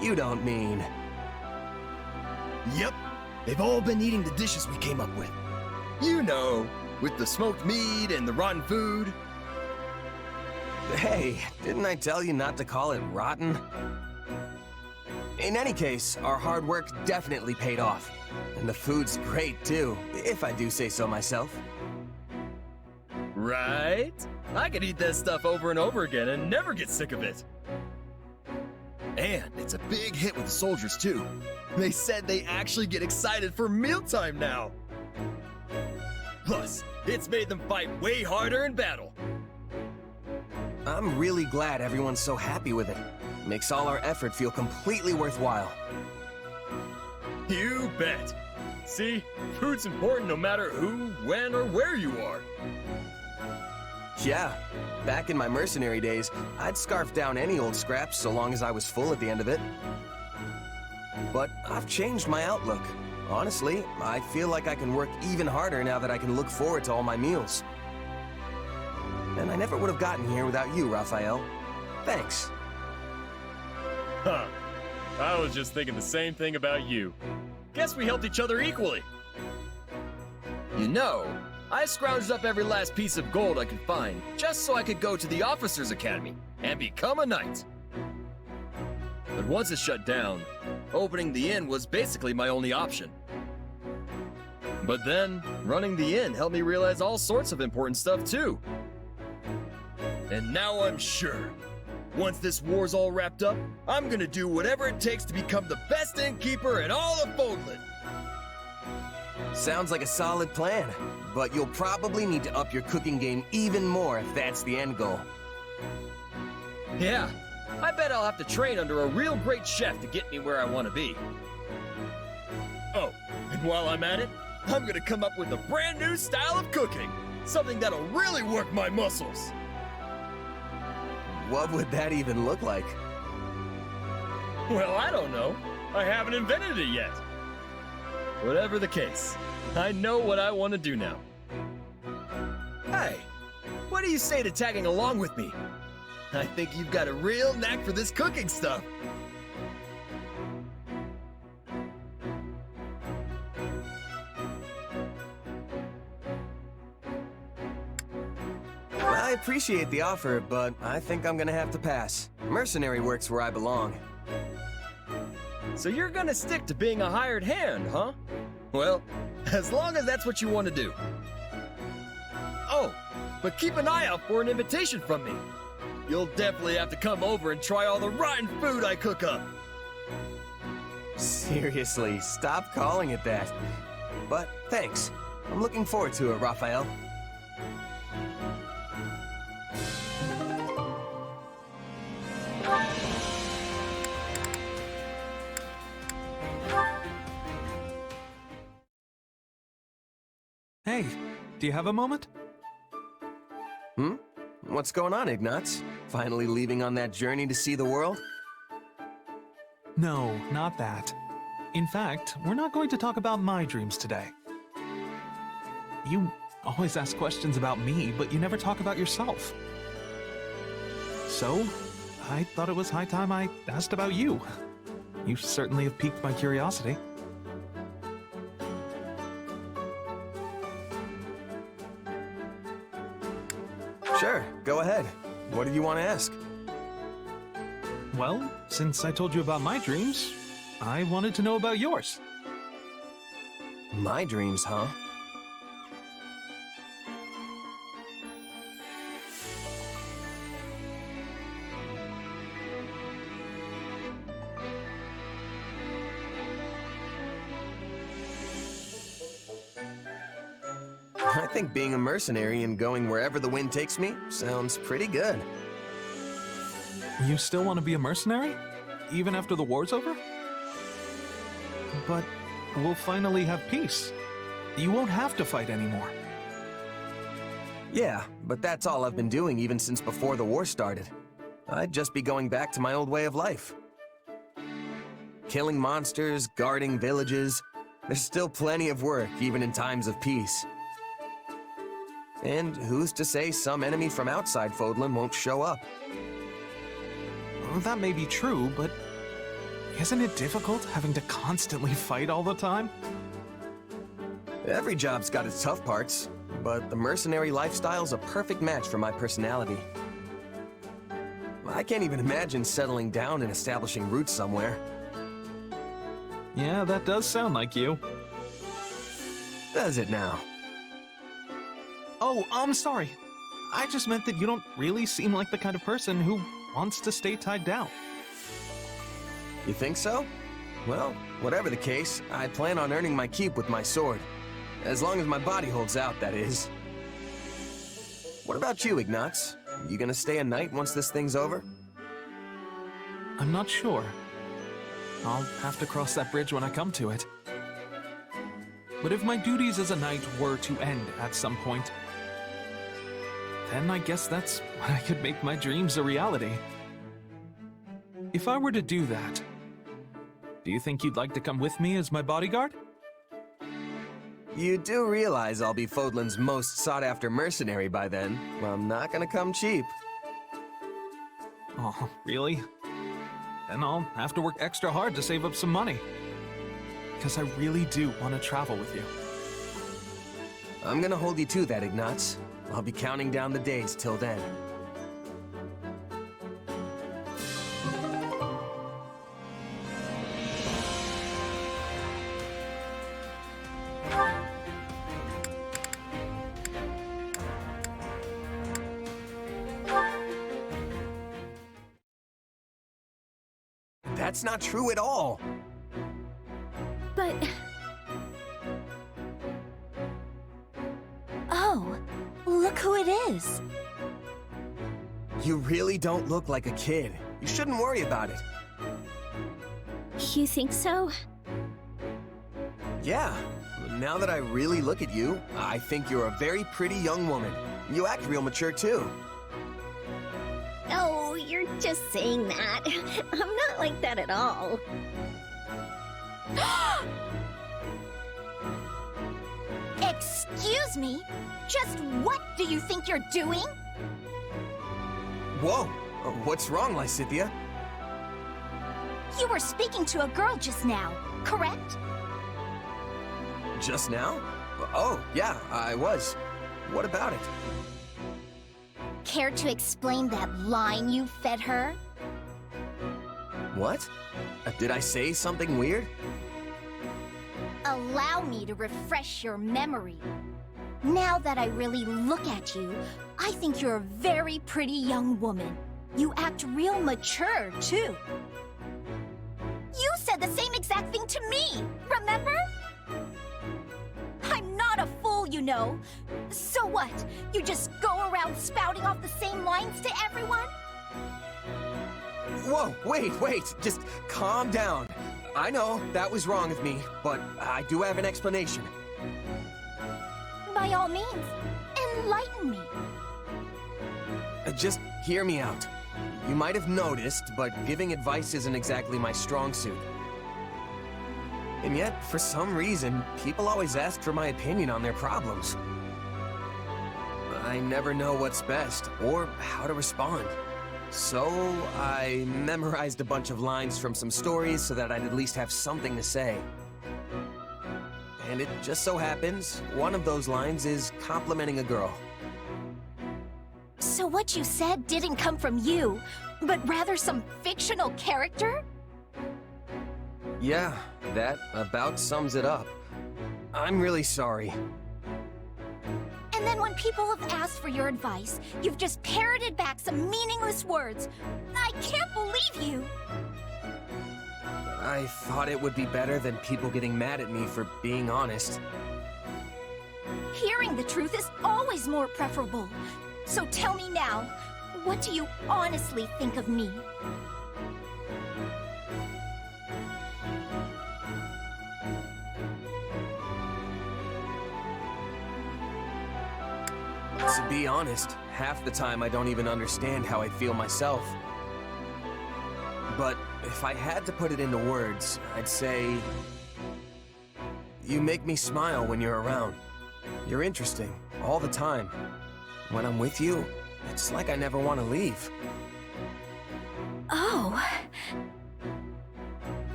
You don't mean... Yep. They've all been eating the dishes we came up with. You know, with the smoked meat and the rotten food. Hey, didn't I tell you not to call it rotten? In any case, our hard work definitely paid off. And the food's great too, if I do say so myself. Right? I could eat that stuff over and over again and never get sick of it. And it's a big hit with the soldiers too. They said they actually get excited for mealtime now. Plus, it's made them fight way harder in battle. I'm really glad everyone's so happy with it. Makes all our effort feel completely worthwhile. You bet. See, food's important no matter who, when, or where you are. Yeah, back in my mercenary days, I'd scarf down any old scraps so long as I was full at the end of it. but I've changed my outlook. Honestly, I feel like I can work even harder now that I can look forward to all my meals. And I never would have gotten here without you, Raphael. Thanks. Huh. I was just thinking the same thing about you. Guess we helped each other equally. You know, I scrounged up every last piece of gold I could find just so I could go to the Officers' Academy and become a knight. But once it shut down, opening the inn was basically my only option. But then, running the inn helped me realize all sorts of important stuff too. And now I'm sure, once this war's all wrapped up, I'm gonna do whatever it takes to become the best innkeeper in all of Foldland. Sounds like a solid plan, but you'll probably need to up your cooking game even more if that's the end goal. Yeah, I bet I'll have to train under a real great chef to get me where I want to be. Oh, and while I'm at it, I'm gonna come up with a brand new style of cooking. Something that'll really work my muscles. What would that even look like? Well, I don't know. I haven't invented it yet. Whatever the case, I know what I want to do now. Hey, what do you say to tagging along with me? I think you've got a real knack for this cooking stuff. I appreciate the offer, but I think I'm gonna have to pass. Mercenary work's where I belong. So you're gonna stick to being a hired hand, huh? Well, as long as that's what you want to do. Oh, but keep an eye out for an invitation from me. You'll definitely have to come over and try all the rotten food I cook up. Seriously, stop calling it that. But thanks. I'm looking forward to it, Raphael. Hey, do you have a moment? What's going on, Ignatz? Finally leaving on that journey to see the world? No, not that. In fact, we're not going to talk about my dreams today. You always ask questions about me, but you never talk about yourself. So, I thought it was high time I asked about you. You certainly have piqued my curiosity. Sure, go ahead. What did you want to ask? Well, since I told you about my dreams, I wanted to know about yours. My dreams, huh? I think being a mercenary and going wherever the wind takes me sounds pretty good. You still want to be a mercenary? Even after the war's over? But we'll finally have peace. You won't have to fight anymore. Yeah, but that's all I've been doing even since before the war started. I'd just be going back to my old way of life. Killing monsters, guarding villages. There's still plenty of work, even in times of peace. And who's to say some enemy from outside Foldland won't show up? Well, that may be true, but isn't it difficult having to constantly fight all the time? Every job's got its tough parts, but the mercenary lifestyle's a perfect match for my personality. I can't even imagine settling down and establishing roots somewhere. Yeah, that does sound like you. Does it now? Oh, I'm sorry. I just meant that you don't really seem like the kind of person who wants to stay tied down. You think so? Well, whatever the case, I plan on earning my keep with my sword. As long as my body holds out, that is. What about you, Ignatz? You gonna stay a knight once this thing's over? I'm not sure. I'll have to cross that bridge when I come to it. But if my duties as a knight were to end at some point, then I guess that's when I could make my dreams a reality. If I were to do that, Do you think you'd like to come with me as my bodyguard? You do realize I'll be Fodlan's most sought-after mercenary by then. I'm not gonna come cheap. Oh, really? Then I'll have to work extra hard to save up some money. Because I really do want to travel with you. I'm gonna hold you to that, Ignatz. I'll be counting down the days till then. That's not true at all. But... Oh, look who it is. You really don't look like a kid. You shouldn't worry about it. You think so? Yeah. Now that I really look at you, I think you're a very pretty young woman. You act real mature, too. Oh, you're just saying that. I'm not like that at all. Excuse me? Just what do you think you're doing? Whoa! What's wrong, Lysithea? You were speaking to a girl just now, correct? Just now? Oh, yeah, I was. What about it? Care to explain that line you fed her? What? Did I say something weird? Allow me to refresh your memory. Now that I really look at you, I think you're a very pretty young woman. You act real mature, too. You said the same exact thing to me, remember? I'm not a fool, you know. So what? You just go around spouting off the same lines to everyone? Whoa, wait, just calm down. I know that was wrong of me, but I do have an explanation. By all means, enlighten me. Just hear me out. You might have noticed, but giving advice isn't exactly my strong suit. And yet, for some reason, people always ask for my opinion on their problems. I never know what's best, or how to respond. So, I memorized a bunch of lines from some stories so that I'd at least have something to say. And it just so happens, one of those lines is complimenting a girl. So what you said didn't come from you, but rather some fictional character? Yeah, that about sums it up. I'm really sorry. And then when people have asked for your advice, you've just parroted back some meaningless words. I can't believe you! I thought it would be better than people getting mad at me for being honest. Hearing the truth is always more preferable. So tell me now, what do you honestly think of me? To be honest, half the time I don't even understand how I feel myself. But if I had to put it into words, I'd say... You make me smile when you're around. You're interesting, all the time. When I'm with you, it's like I never want to leave. Oh...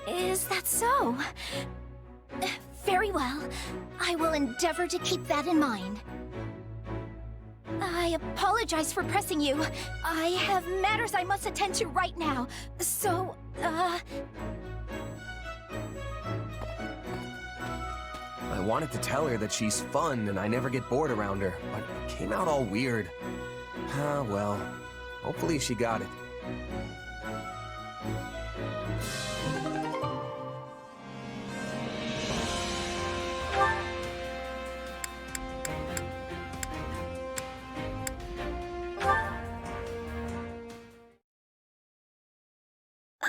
Is that so? Very well. I will endeavor to keep that in mind. I apologize for pressing you. I have matters I must attend to right now. So, I wanted to tell her that she's fun and I never get bored around her, but it came out all weird. Ah, well. Hopefully she got it.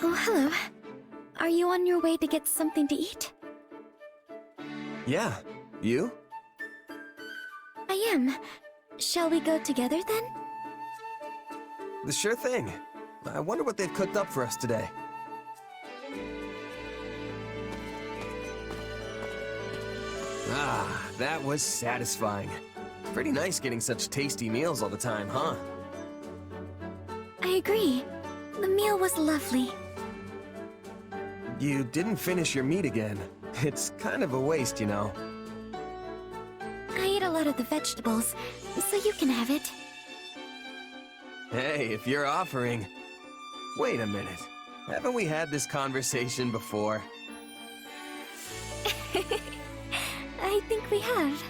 Oh, hello. Are you on your way to get something to eat? Yeah. You? I am. Shall we go together then? The sure thing. I wonder what they've cooked up for us today. Ah, that was satisfying. Pretty nice getting such tasty meals all the time, huh? I agree. The meal was lovely. You didn't finish your meat again. It's kind of a waste, you know. I ate a lot of the vegetables, so you can have it. Hey, if you're offering... Wait a minute. Haven't we had this conversation before? I think we have.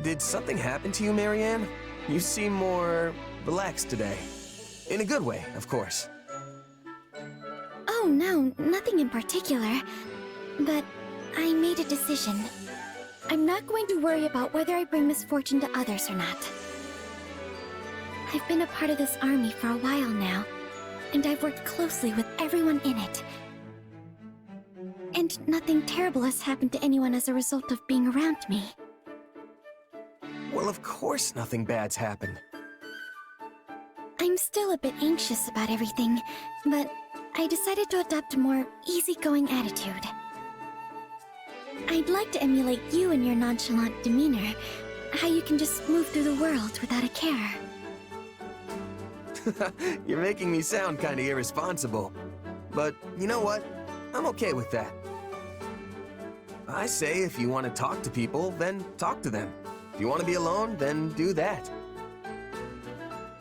Did something happen to you, Marianne? You seem more relaxed today. In a good way, of course. Oh no, nothing in particular. But I made a decision. I'm not going to worry about whether I bring misfortune to others or not. I've been a part of this army for a while now, and I've worked closely with everyone in it. And nothing terrible has happened to anyone as a result of being around me. Well, of course nothing bad's happened. I'm still a bit anxious about everything, but I decided to adopt a more easygoing attitude. I'd like to emulate you and your nonchalant demeanor, how you can just move through the world without a care. You're making me sound kind of irresponsible. But you know what? I'm okay with that. I say if you want to talk to people, then talk to them. If you want to be alone, then do that.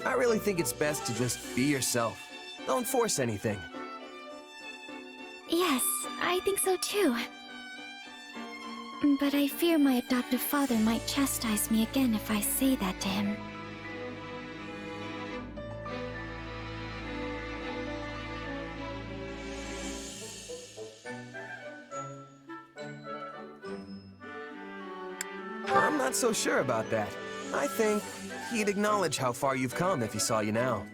I really think it's best to just be yourself. Don't force anything. Yes, I think so too. But I fear my adoptive father might chastise me again if I say that to him. I'm not so sure about that. I think he'd acknowledge how far you've come if he saw you now.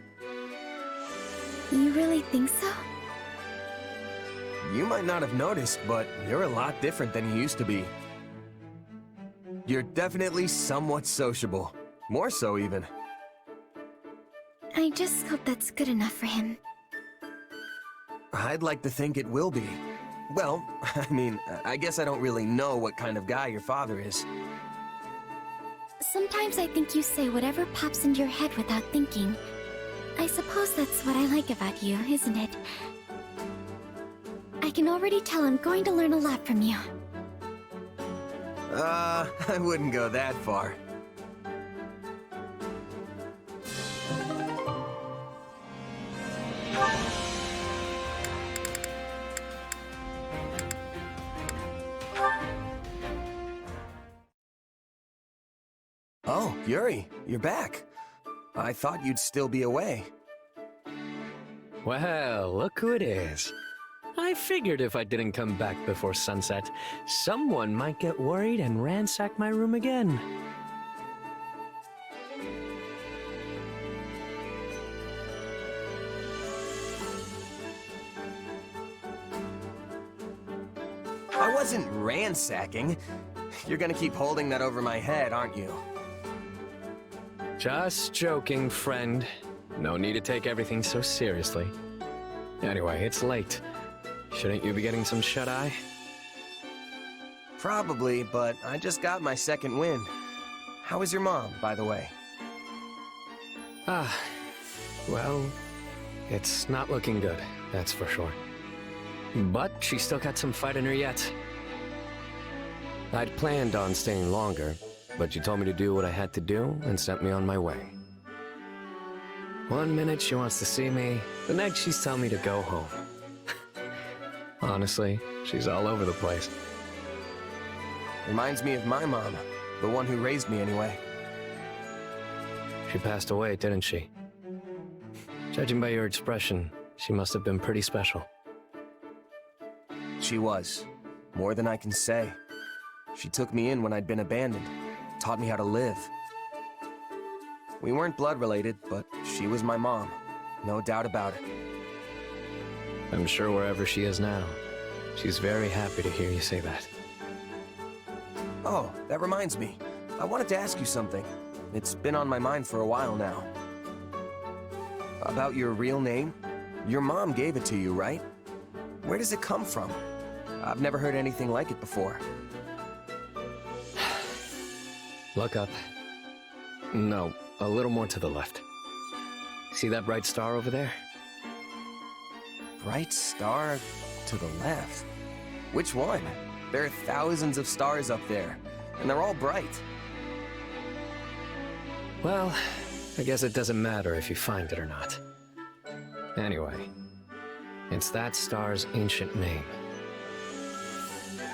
You really think so? You might not have noticed, but you're a lot different than you used to be. You're definitely somewhat sociable. More so, even. I just hope that's good enough for him. I'd like to think it will be. Well, I mean, I guess I don't really know what kind of guy your father is. Sometimes I think you say whatever pops into your head without thinking. I suppose that's what I like about you, isn't it? I can already tell I'm going to learn a lot from you. I wouldn't go that far. Oh, Yuri, you're back. I thought you'd still be away. Well, look who it is. I figured if I didn't come back before sunset, someone might get worried and ransack my room again. I wasn't ransacking. You're gonna keep holding that over my head, aren't you? Just joking, friend. No need to take everything so seriously. Anyway, it's late. Shouldn't you be getting some shut-eye? Probably, but I just got my second wind. How is your mom, by the way? Well, it's not looking good, that's for sure. But she's still got some fight in her yet. I'd planned on staying longer, but she told me to do what I had to do and sent me on my way. One minute she wants to see me, the next she's telling me to go home. Honestly, she's all over the place. Reminds me of my mom, the one who raised me anyway. She passed away, didn't she? Judging by your expression, she must have been pretty special. She was. More than I can say. She took me in when I'd been abandoned, taught me how to live. We weren't blood related, but she was my mom. No doubt about it. I'm sure wherever she is now, she's very happy to hear you say that. Oh, that reminds me. I wanted to ask you something. It's been on my mind for a while now. About your real name? Your mom gave it to you, right? Where does it come from? I've never heard anything like it before. Look up. No, a little more to the left. See that bright star over there? Bright star to the left? Which one? There are thousands of stars up there, and they're all bright. Well, I guess it doesn't matter if you find it or not. Anyway, it's that star's ancient name.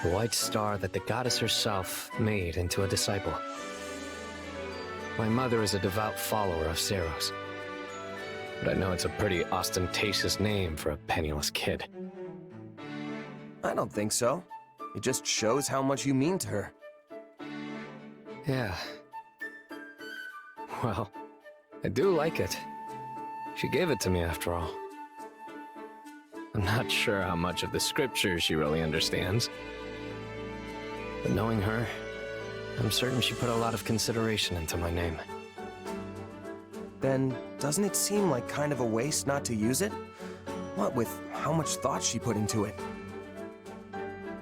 The white star that the goddess herself made into a disciple. My mother is a devout follower of Zeros. But I know it's a pretty ostentatious name for a penniless kid. I don't think so. It just shows how much you mean to her. Yeah. Well, I do like it. She gave it to me after all. I'm not sure how much of the scriptures she really understands. But knowing her, I'm certain she put a lot of consideration into my name. Then, doesn't it seem like kind of a waste not to use it? What with how much thought she put into it?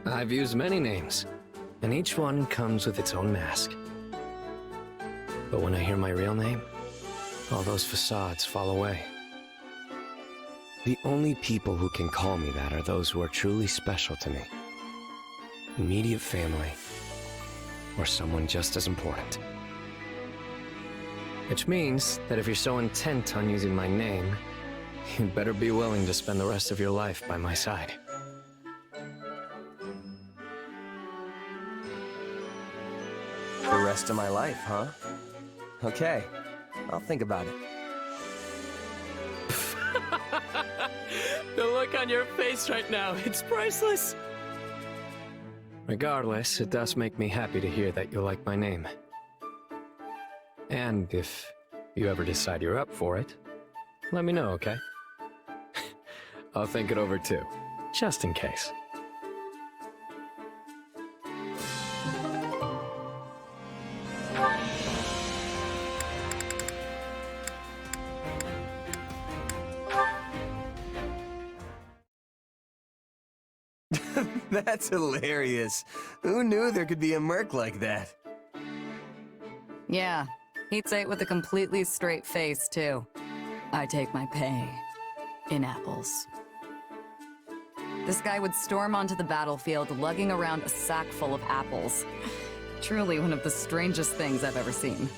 I've used many names, and each one comes with its own mask. But when I hear my real name, all those facades fall away. The only people who can call me that are those who are truly special to me. Immediate family, or someone just as important. Which means that if you're so intent on using my name, you'd better be willing to spend the rest of your life by my side. The rest of my life, huh? Okay, I'll think about it. The look on your face right now, it's priceless. Regardless, it does make me happy to hear that you like my name. And if you ever decide you're up for it, let me know, okay? I'll think it over too, just in case. That's hilarious. Who knew there could be a merc like that? Yeah, he'd say it with a completely straight face, too. I take my pay in apples. This guy would storm onto the battlefield lugging around a sack full of apples. Truly one of the strangest things I've ever seen.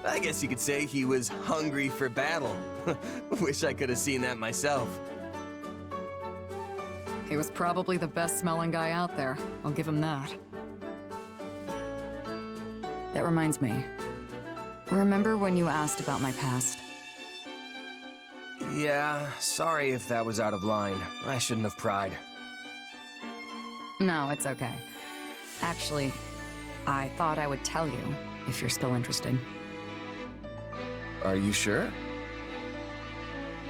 I guess you could say he was hungry for battle. Wish I could have seen that myself. He was probably the best smelling guy out there. I'll give him that. That reminds me. Remember when you asked about my past? Yeah, sorry if that was out of line. I shouldn't have pried. No, it's okay. Actually, I thought I would tell you, if you're still interested. Are you sure?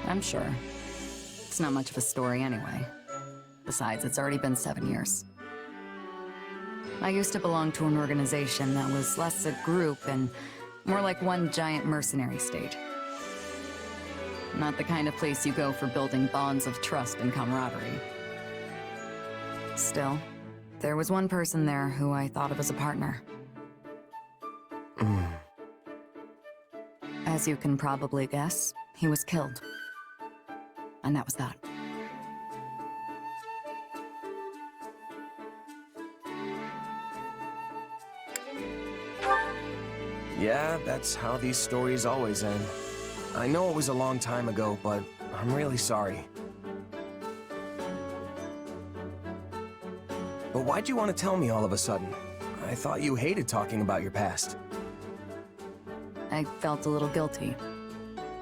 I'm sure. It's not much of a story anyway. Besides, it's already been 7 years. I used to belong to an organization that was less a group and more like one giant mercenary state. Not the kind of place you go for building bonds of trust and camaraderie. Still, there was one person there who I thought of as a partner. As you can probably guess, he was killed. And that was that. Yeah, that's how these stories always end. I know it was a long time ago, but I'm really sorry. But why'd you want to tell me all of a sudden? I thought you hated talking about your past. I felt a little guilty.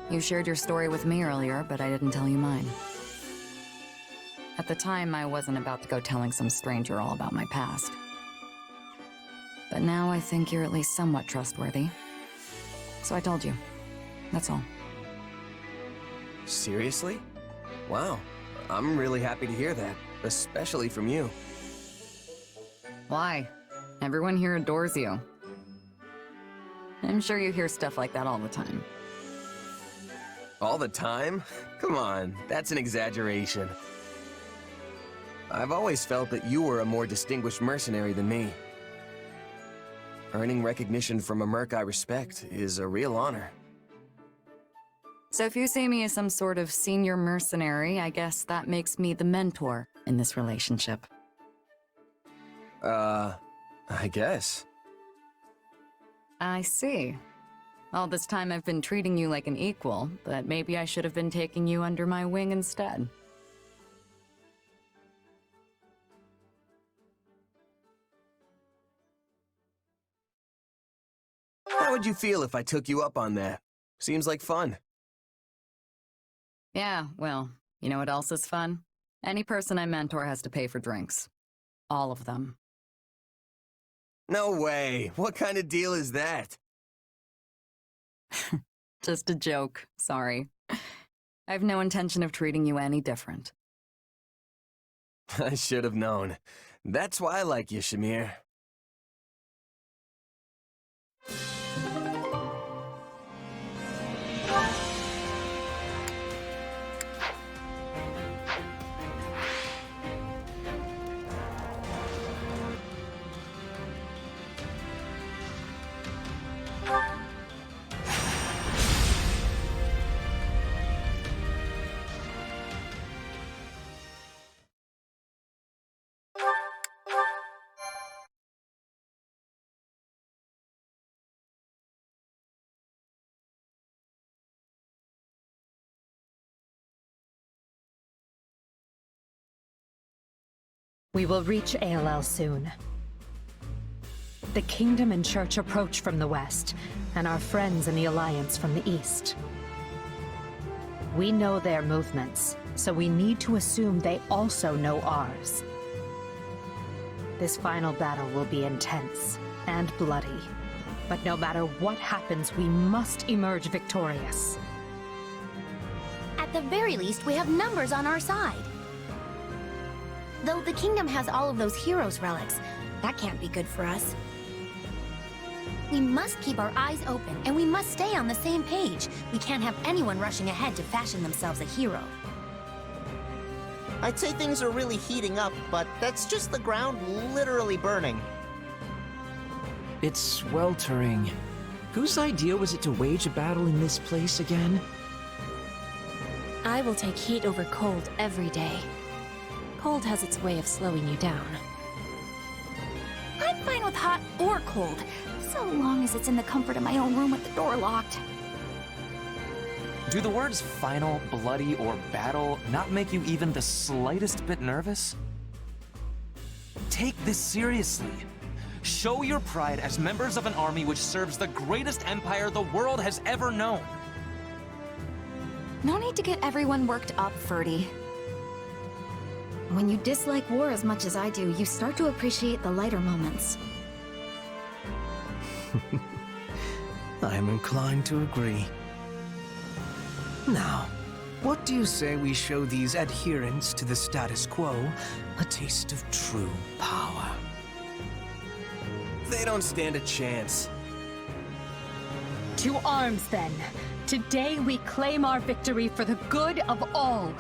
You shared your story with me earlier, but I didn't tell you mine. At the time, I wasn't about to go telling some stranger all about my past. But now I think you're at least somewhat trustworthy. So I told you. That's all. Seriously? Wow, I'm really happy to hear that, especially from you. Why? Everyone here adores you. I'm sure you hear stuff like that all the time. All the time? Come on, that's an exaggeration. I've always felt that you were a more distinguished mercenary than me. Earning recognition from a merc I respect is a real honor. So if you see me as some sort of senior mercenary, I guess that makes me the mentor in this relationship. I guess. I see. All this time I've been treating you like an equal, but maybe I should have been taking you under my wing instead. How would you feel if I took you up on that? Seems like fun. Yeah, well, you know what else is fun? Any person I mentor has to pay for drinks. All of them. No way! What kind of deal is that? Just a joke, sorry. I have no intention of treating you any different. I should have known. That's why I like you, Shamir. We will reach ALL soon. The Kingdom and Church approach from the west, and our friends in the Alliance from the east. We know their movements, so we need to assume they also know ours. This final battle will be intense and bloody, but no matter what happens, we must emerge victorious. At the very least, we have numbers on our side. Though the kingdom has all of those heroes' relics, that can't be good for us. We must keep our eyes open, and we must stay on the same page. We can't have anyone rushing ahead to fashion themselves a hero. I'd say things are really heating up, but that's just the ground literally burning. It's sweltering. Whose idea was it to wage a battle in this place again? I will take heat over cold every day. Cold has its way of slowing you down. I'm fine with hot or cold, so long as it's in the comfort of my own room with the door locked. Do the words final, bloody, or battle not make you even the slightest bit nervous? Take this seriously. Show your pride as members of an army which serves the greatest empire the world has ever known. No need to get everyone worked up, Ferdy. When you dislike war as much as I do, you start to appreciate the lighter moments. I am inclined to agree. Now, what do you say we show these adherents to the status quo a taste of true power? They don't stand a chance. To arms, then. Today we claim our victory for the good of all.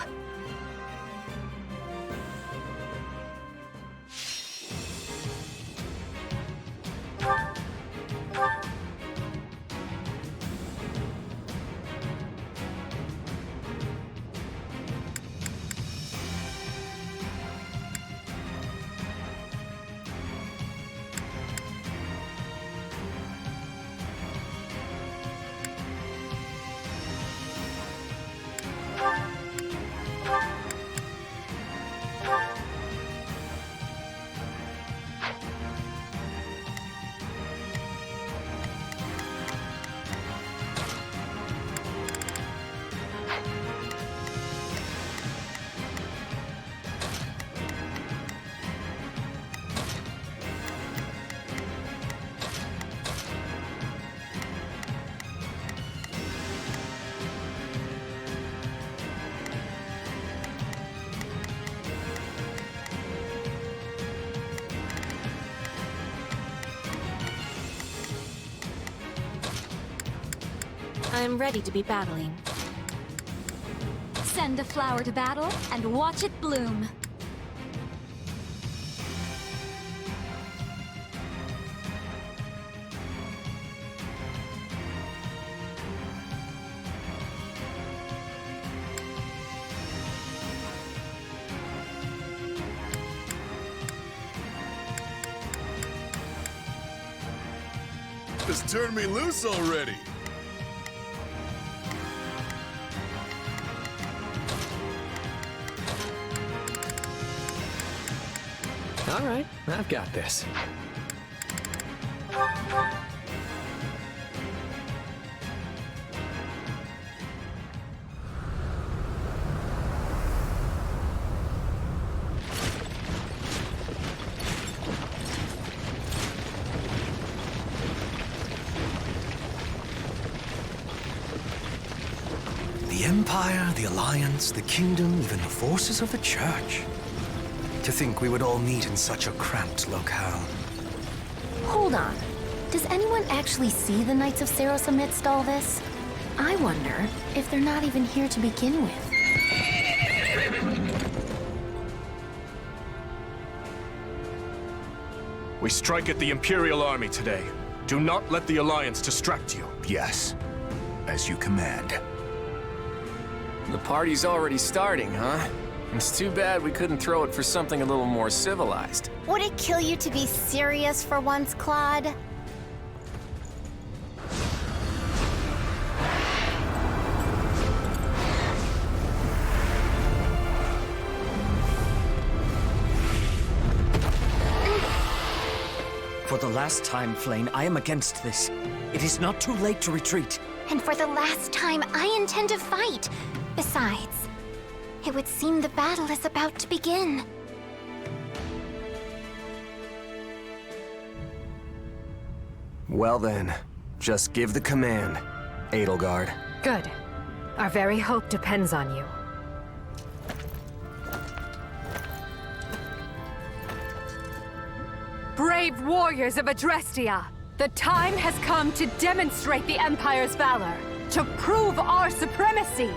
I'm ready to be battling. Send a flower to battle and watch it bloom. Just turn me loose already. All right, I've got this. The Empire, the Alliance, the Kingdom, even the forces of the Church. To think we would all meet in such a cramped locale. Hold on. Does anyone actually see the Knights of Saros amidst all this? I wonder if they're not even here to begin with. We strike at the Imperial Army today. Do not let the Alliance distract you. Yes, as you command. The party's already starting, huh? It's too bad we couldn't throw it for something a little more civilized. Would it kill you to be serious for once, Claude? For the last time, Flame, I am against this. It is not too late to retreat. And for the last time, I intend to fight. Besides, it would seem the battle is about to begin. Well then, just give the command, Edelgard. Good. Our very hope depends on you. Brave warriors of Adrestia! The time has come to demonstrate the Empire's valor, to prove our supremacy!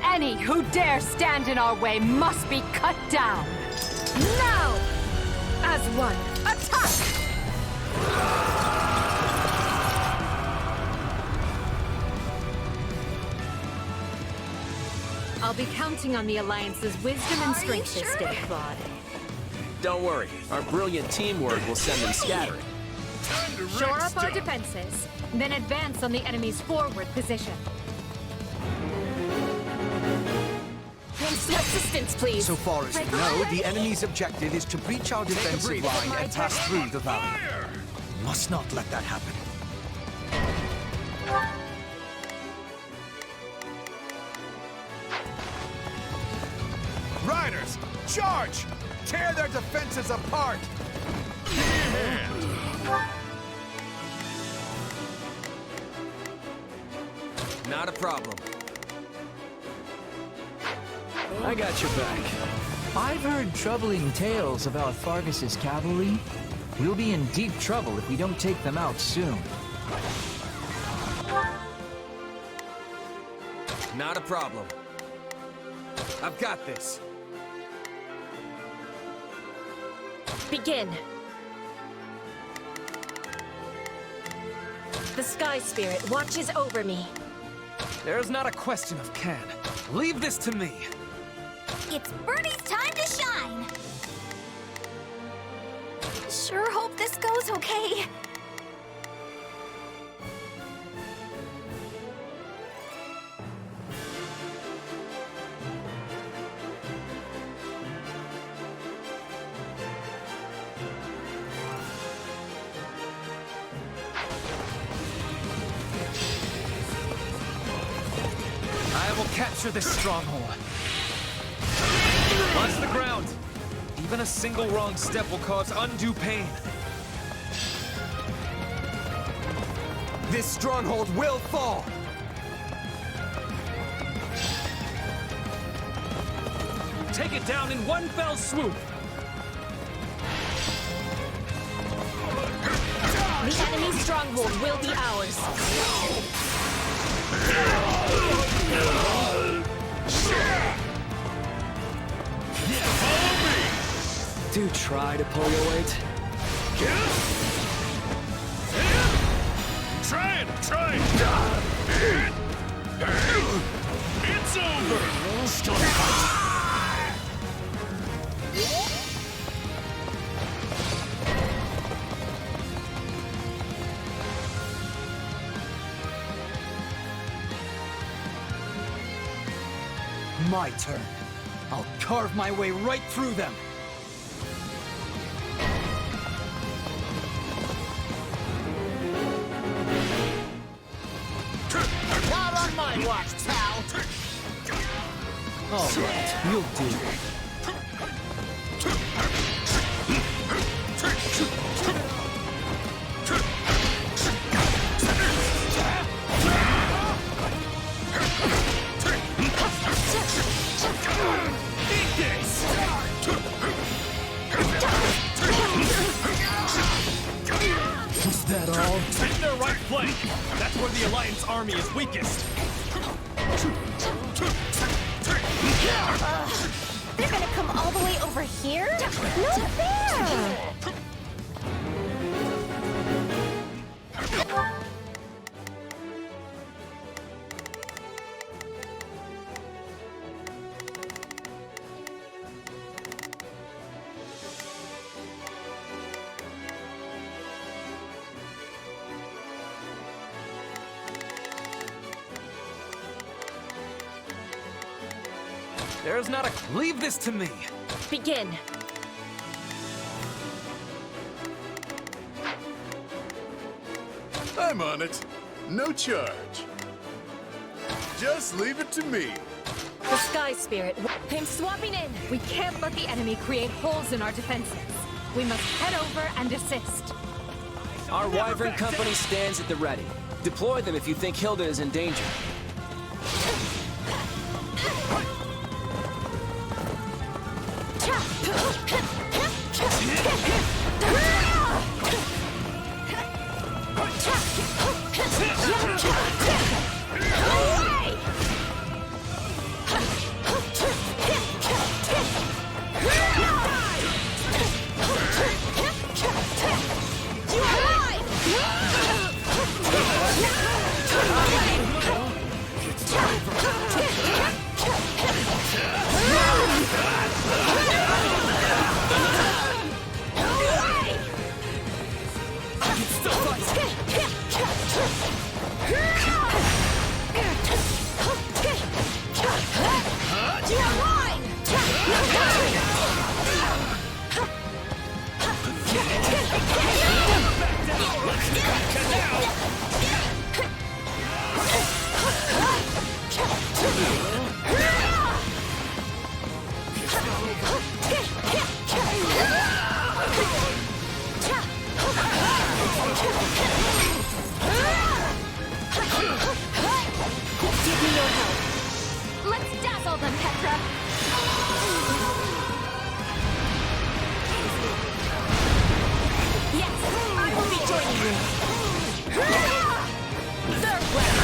Any who dare stand in our way must be cut down! Now! As one, attack! I'll be counting on the Alliance's wisdom and strength this day, Claude. Don't worry, our brilliant teamwork will send them scattering. Shore up our defenses, then advance on the enemy's forward position. Assistance, please. So far as you know, the enemy's objective is to breach our defensive line and pass through the valley. We must not let that happen. Riders, charge! Tear their defenses apart! Not a problem. I got your back. I've heard troubling tales about Fargus's cavalry. We'll be in deep trouble if we don't take them out soon. Not a problem. I've got this. Begin. The Sky Spirit watches over me. There's not a question of can. Leave this to me. It's Birdie's time to shine! Sure hope this goes okay. I will capture this stronghold. Watch the ground. Even a single wrong step will cause undue pain. This stronghold will fall! Take it down in one fell swoop. The enemy's stronghold will be ours. Do try to pull your weight. Try it! It's over! Still fight! my turn. I'll carve my way right through them. Not on my watch, pal! All right, you'll do. Is that all? Take their right flank! That's where the Alliance army is weakest! They're gonna come all the way over here? No fair! There's not a... Leave this to me! Begin. I'm on it. No charge. Just leave it to me. The Sky Spirit. I'm swapping in. We can't let the enemy create holes in our defenses. We must head over and assist. Our Wyvern Company stands at the ready. Deploy them if you think Hilda is in danger. Let's dazzle them, Petra! Yes, I will be joining you. Farewell.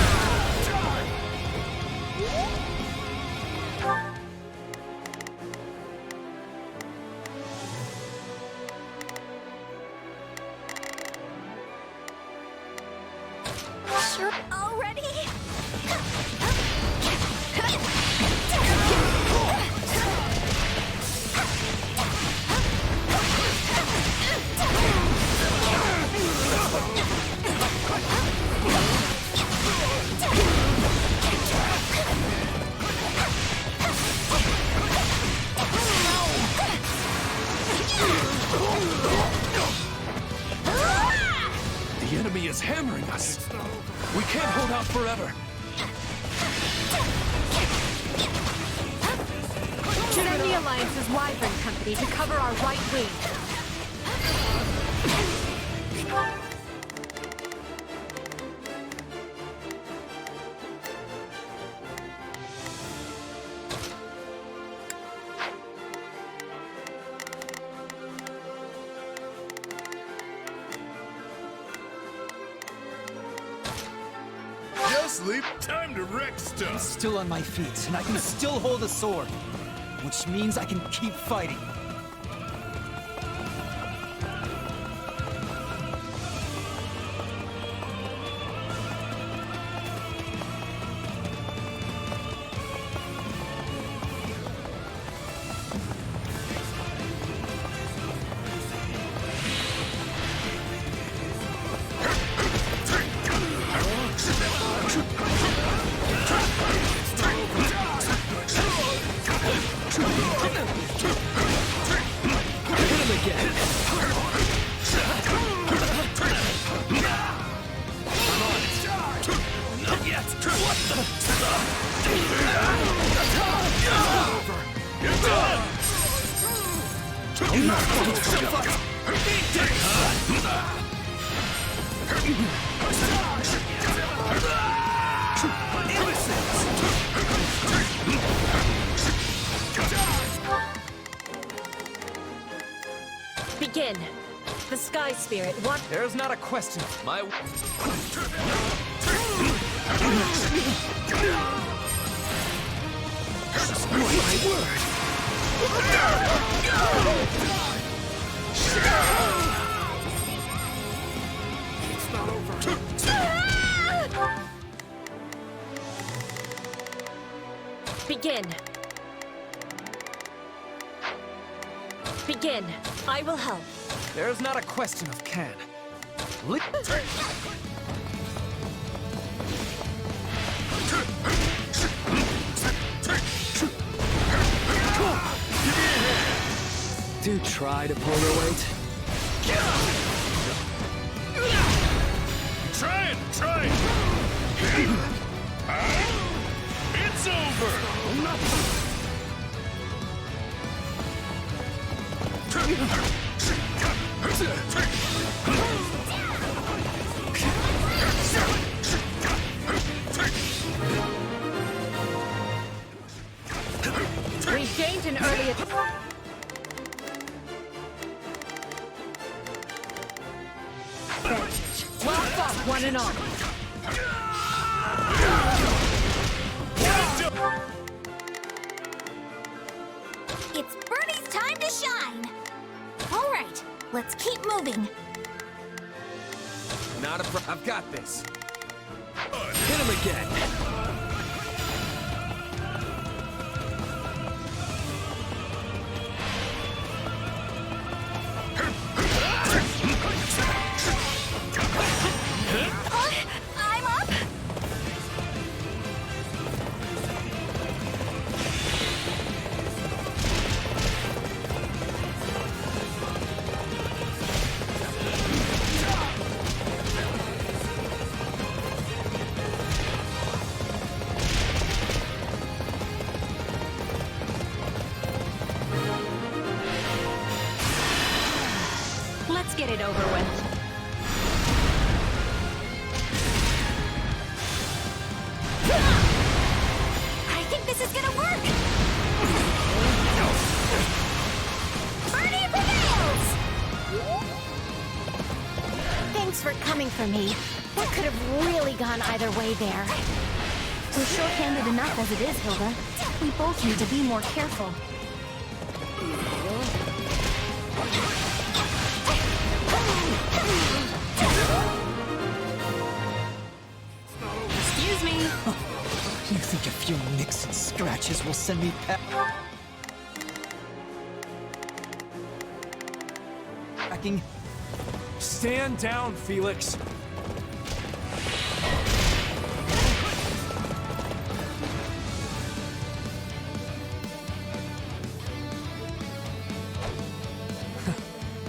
Sure already? The enemy is hammering us! We can't hold out forever! Send the Alliance's Wyvern Company to cover our right wing. Sleep. Time to wreck stuff. I'm still on my feet, and I can still hold a sword, which means I can keep fighting. Begin. The Sky Spirit, what? There's not a question. My... It's not over. Begin. Begin. I will help. There's not a question of can. Do try to pull her weight. Try it! It's over! We've gained an early attack. Well fought, one and all. It's Birdie's time to shine! Alright, let's keep moving. Not a pro- I've got this. Hit him again. I'm up! Let's get it over with. I think this is gonna work! Birdie prevails! Thanks for coming for me. That could have really gone either way there. We're short-handed enough as it is, Hilda. We both need to be more careful. Excuse me. You think a few nicks and scratches will send me packing? Stand down, Felix.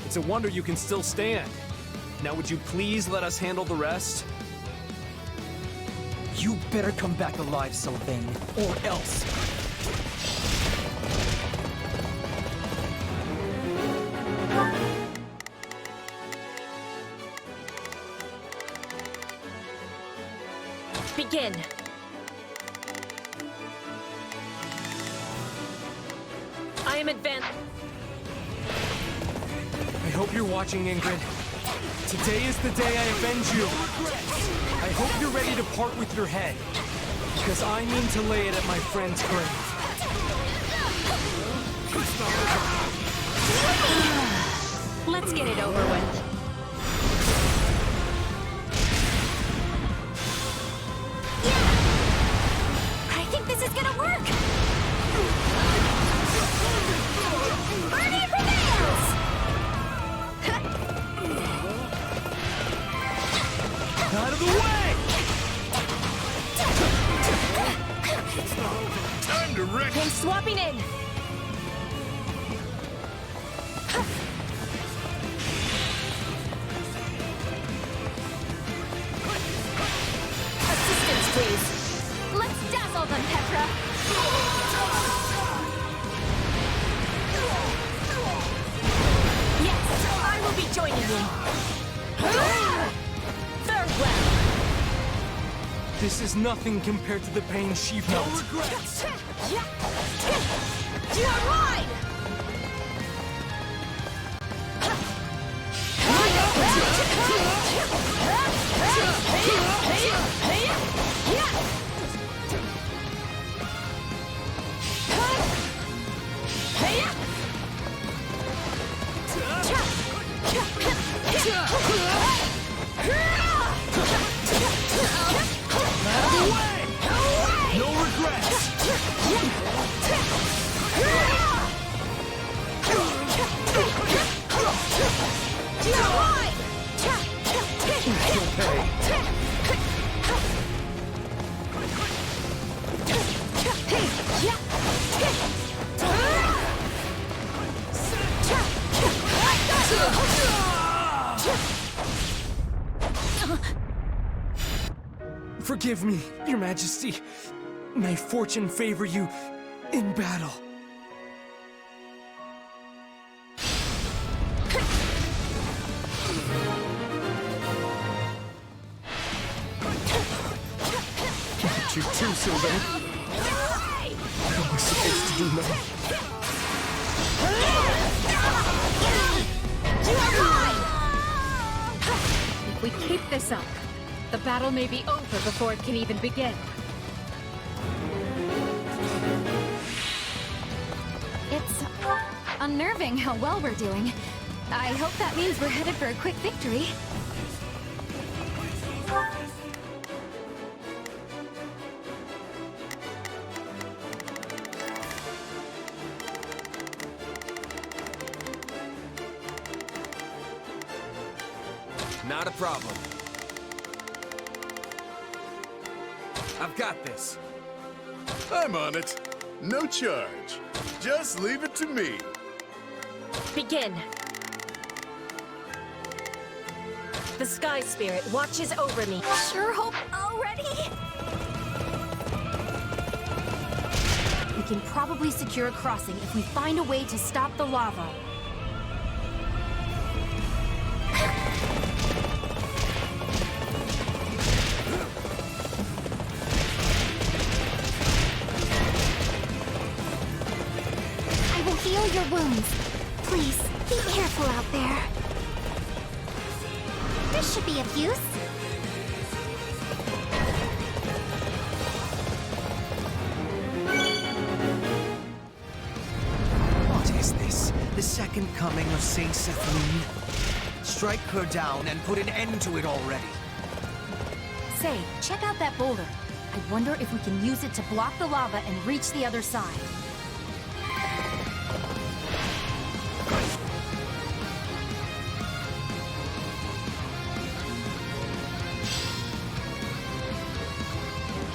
It's a wonder you can still stand. Now would you please let us handle the rest? You better come back alive, Sylvain, or else. Begin. I am advanced. I hope you're watching, Ingrid. Today is the day I avenge you. I hope you're ready to part with your head, because I mean to lay it at my friend's grave. Let's get it over with. I think this is gonna work! Birdie prevails! Out of the way! Time to wreck. I'm swapping in. Assistance, please. Let's dazzle them, Petra! Yes, I will be joining you. Farewell. This is nothing compared to the pain she felt. No regrets. You're mine! No regrets! Forgive me, Your Majesty. May fortune favor you in battle. Not you too, Sylvain. What am I supposed to do now? If we keep this up, the battle may be over before it can even begin. It's unnerving how well we're doing. I hope that means we're headed for a quick victory. Not a problem. I've got this. I'm on it. No charge. Just leave it to me. Begin. The Sky Spirit watches over me. Sure hope already? We can probably secure a crossing if we find a way to stop the lava. Heal your wounds. Please, be careful out there. This should be of use. What is this? The second coming of Saint Sethlune? Strike her down and put an end to it already. Say, check out that boulder. I wonder if we can use it to block the lava and reach the other side.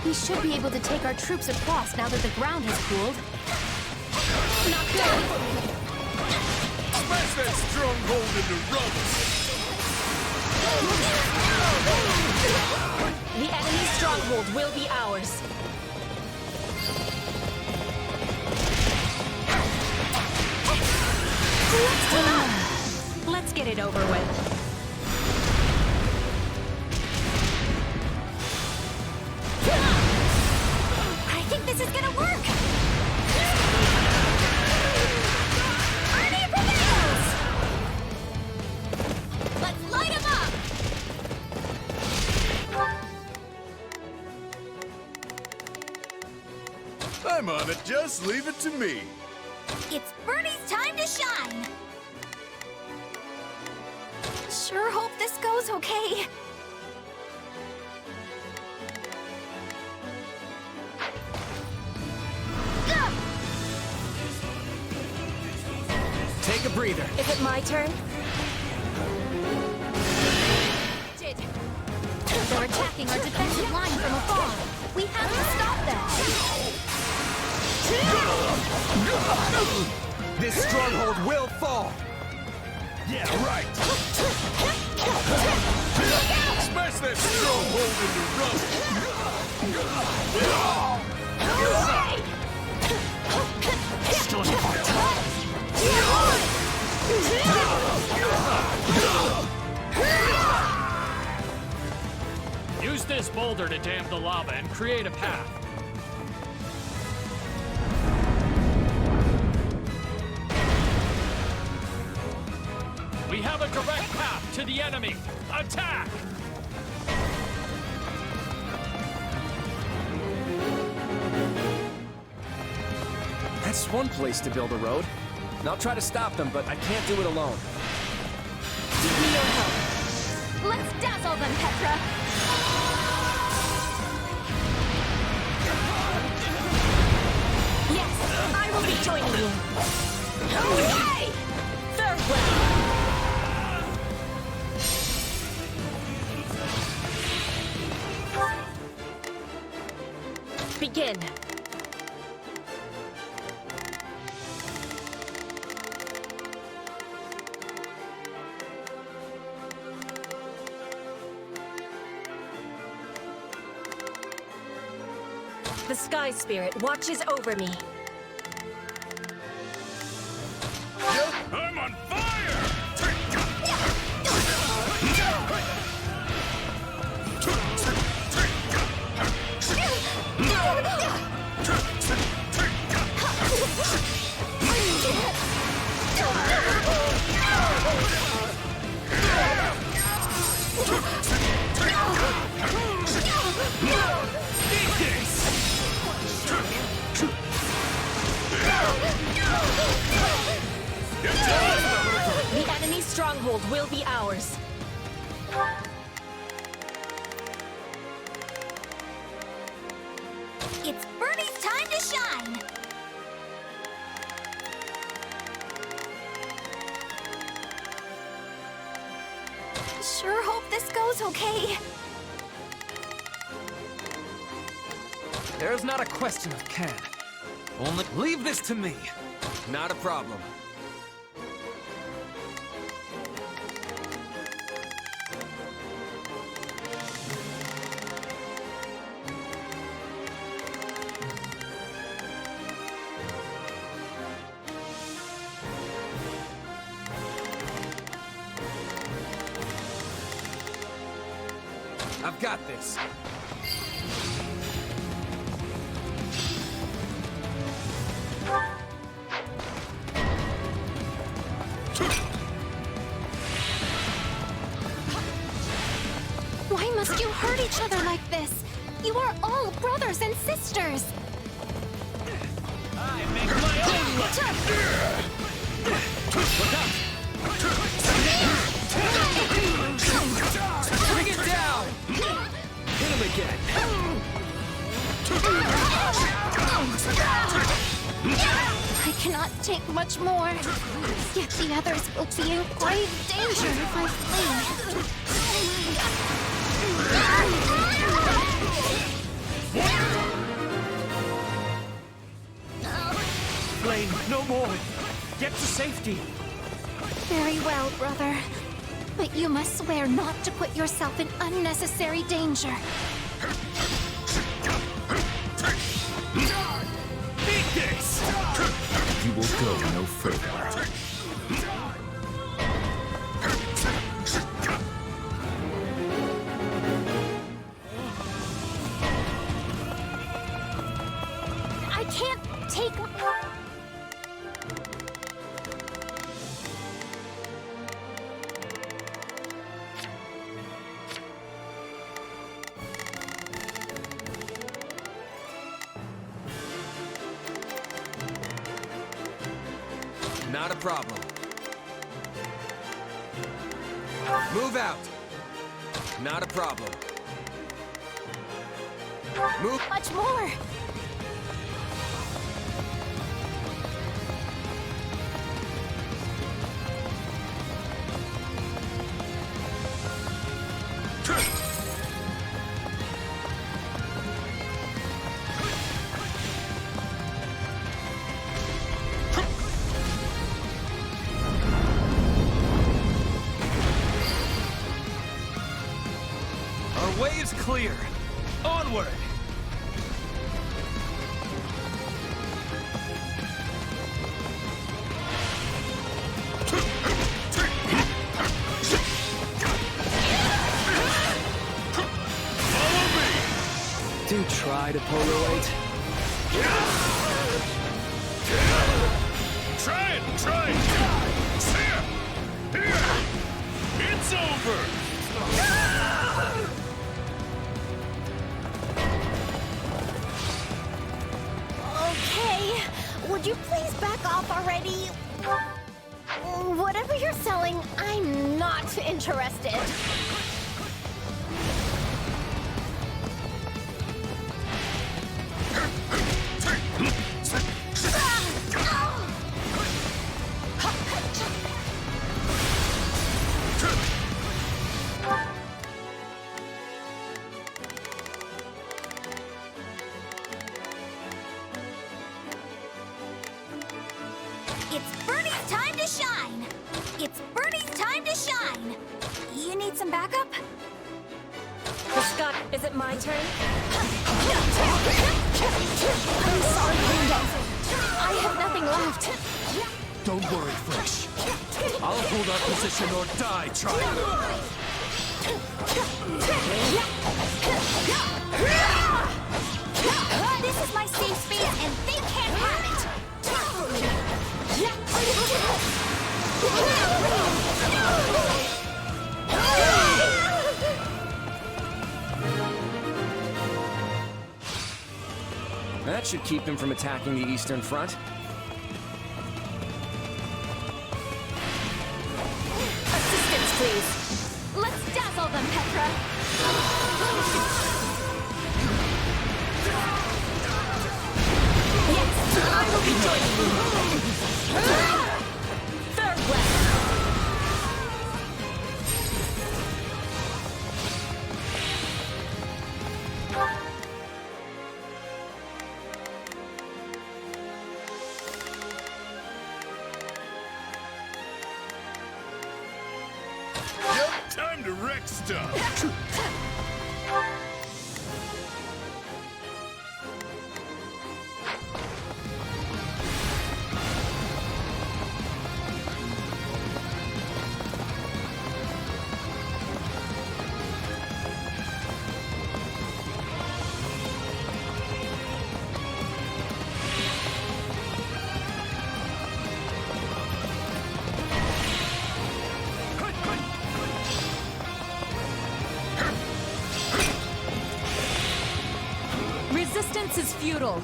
We should be able to take our troops across now that the ground has cooled. Not good! Smash that stronghold into rubble! The enemy's stronghold will be ours. Let's get it over with. This is gonna work! Army prevails! Let's light him up! I'm on it. Just leave it to me. It's Bernie's time to shine! Sure hope this goes okay. Take a breather. Is it my turn? They're attacking our defensive line from afar. We have to stop them. This stronghold will fall. Yeah, right. Smash that stronghold into rubble. Still in our time. Use this boulder to dam the lava and create a path. We have a direct path to the enemy. Attack! That's one place to build a road. And I'll try to stop them, but I can't do it alone. Give me your help. Yes, I will be joining you. Hooray! Farewell! Begin. The Sky Spirit watches over me. I'm on fire! The enemy's stronghold will be ours. It's Birdie's time to shine! Sure hope this goes okay. There's not a question of can. Only leave this to me. Not a problem. I've got this. Why must you hurt each other like this? You are all brothers and sisters! I make my own luck! Bring it down! Hit him again! I cannot take much more. Yet the others will be in grave danger if I flee. Flame, no more! Get to safety! Very well, brother. But you must swear not to put yourself in unnecessary danger. Eat this! You will go no further. I can't take... Not a problem. Move out. Not a problem. Move. Much more! Our way is clear. Onward! Do try to polarate. Try it! Try it! Here! It's over! Okay, would you please back off already? Whatever you're selling, I'm not interested. some backup? The sky, is it my turn? I'm sorry, Window. I have nothing left. Don't worry, Fresh. I'll hold our position or die trying. This is my safe space, and they can't have it. That should keep them from attacking the Eastern Front. Assistance, please. Let's dazzle them, Petra. Yes, I will be joining you. Farewell. Yep, time to wreck stuff. Resistance is futile.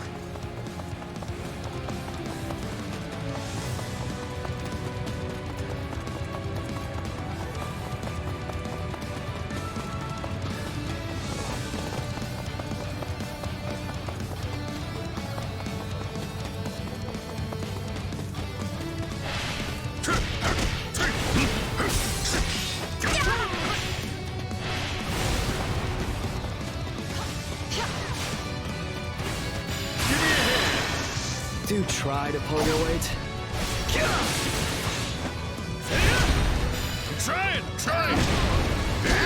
Do try to pull your weight. Try it!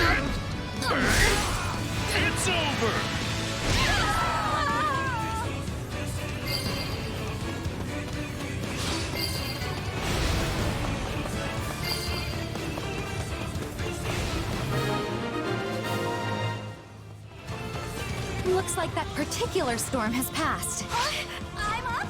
And it's over! Looks like that particular storm has passed. I'm up.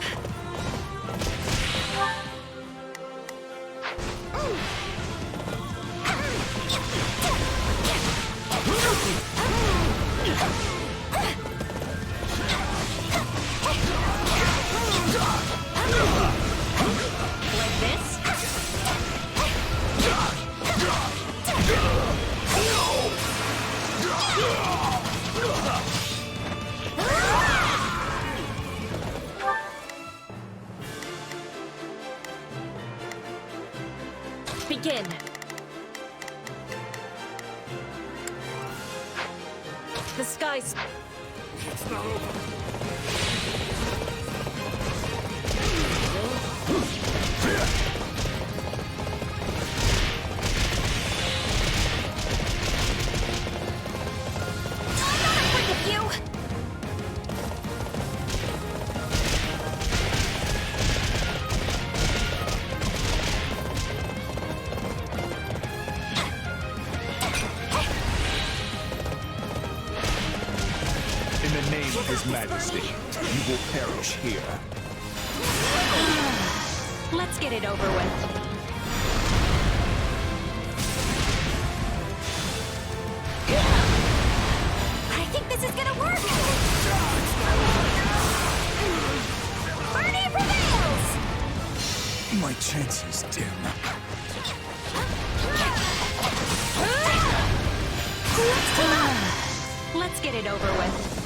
Like this? Begin. The skies. It's not over. In the name of His Majesty, you will perish here. Let's get it over with. I think this is gonna work. Bernie prevails. My chances dim. Let's get it over with.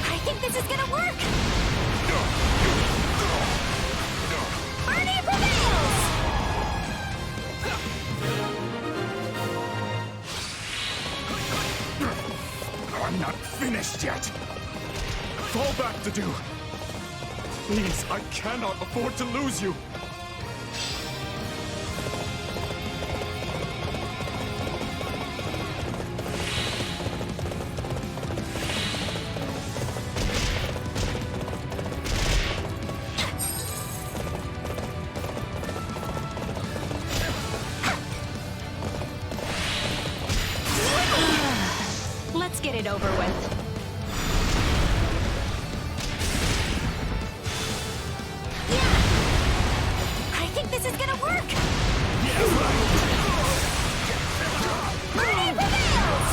I think this is gonna work. Bernie prevails. I'm not finished yet. Fall back to do. Please, I cannot afford to lose you. Let's get it over with. I think this is gonna work! Murder prevails!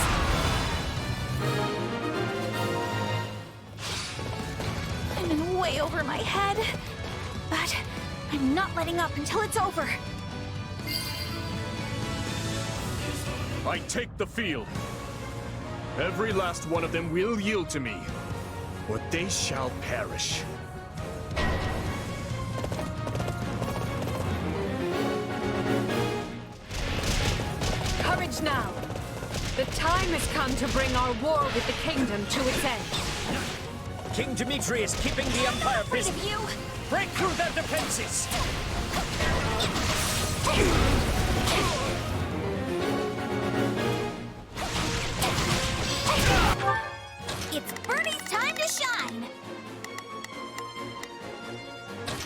I'm in way over my head, but I'm not letting up until it's over. I take the field. Every last one of them will yield to me, or they shall perish. Courage now! The time has come to bring our war with the kingdom to its end. King Dimitri is keeping the Empire busy. You. Break through their defenses! It's Bernie's time to shine!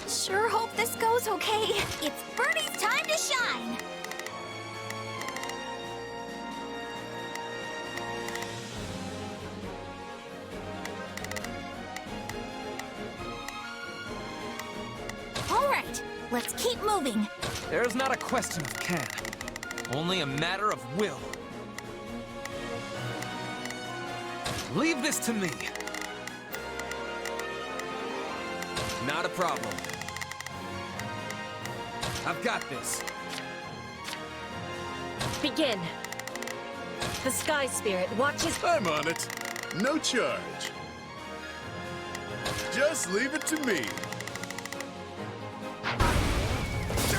Sure hope this goes okay. It's Bernie's time to shine! Alright, let's keep moving. There's not a question of can, only a matter of will. Leave this to me. Not a problem. I've got this. Begin. The Sky Spirit watches. I'm on it. No charge. Just leave it to me.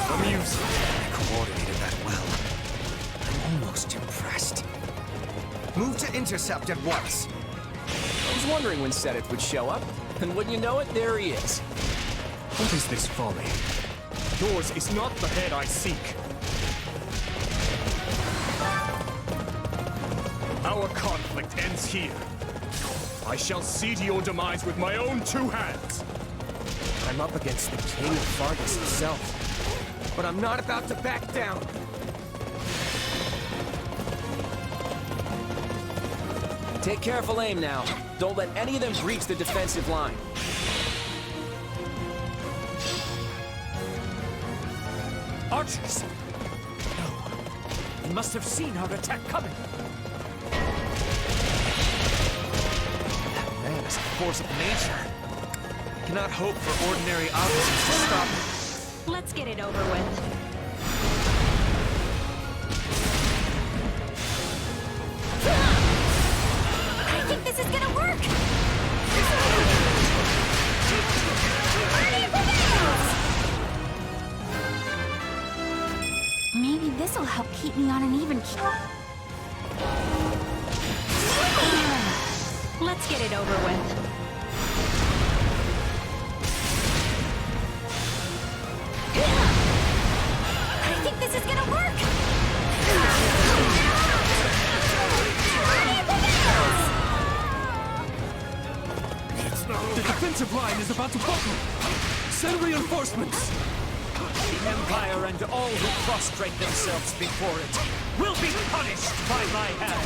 Amusing. I coordinated that well. I'm almost impressed. Move to intercept at once. I was wondering when Sedith would show up, and wouldn't you know it, there he is. What is this folly? Yours is not the head I seek. Our conflict ends here. I shall see to your demise with my own two hands. I'm up against the King of Fargus himself, but I'm not about to back down. Take careful aim now. Don't let any of them breach the defensive line. Archers! No. They must have seen our attack coming. That man is a force of nature. I cannot hope for ordinary officers to stop him. Let's get it over with. I think this is gonna work! Bernie prevails! Maybe this'll help keep me on an even keel. Let's get it over with. I think this is gonna work! Bernie prevails! The defensive line is about to buckle. Send reinforcements. The Empire and all who prostrate themselves before it will be punished by my hand.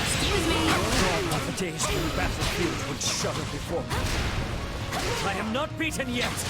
Excuse me. All of the days when the battlefield would shudder before me. I am not beaten yet.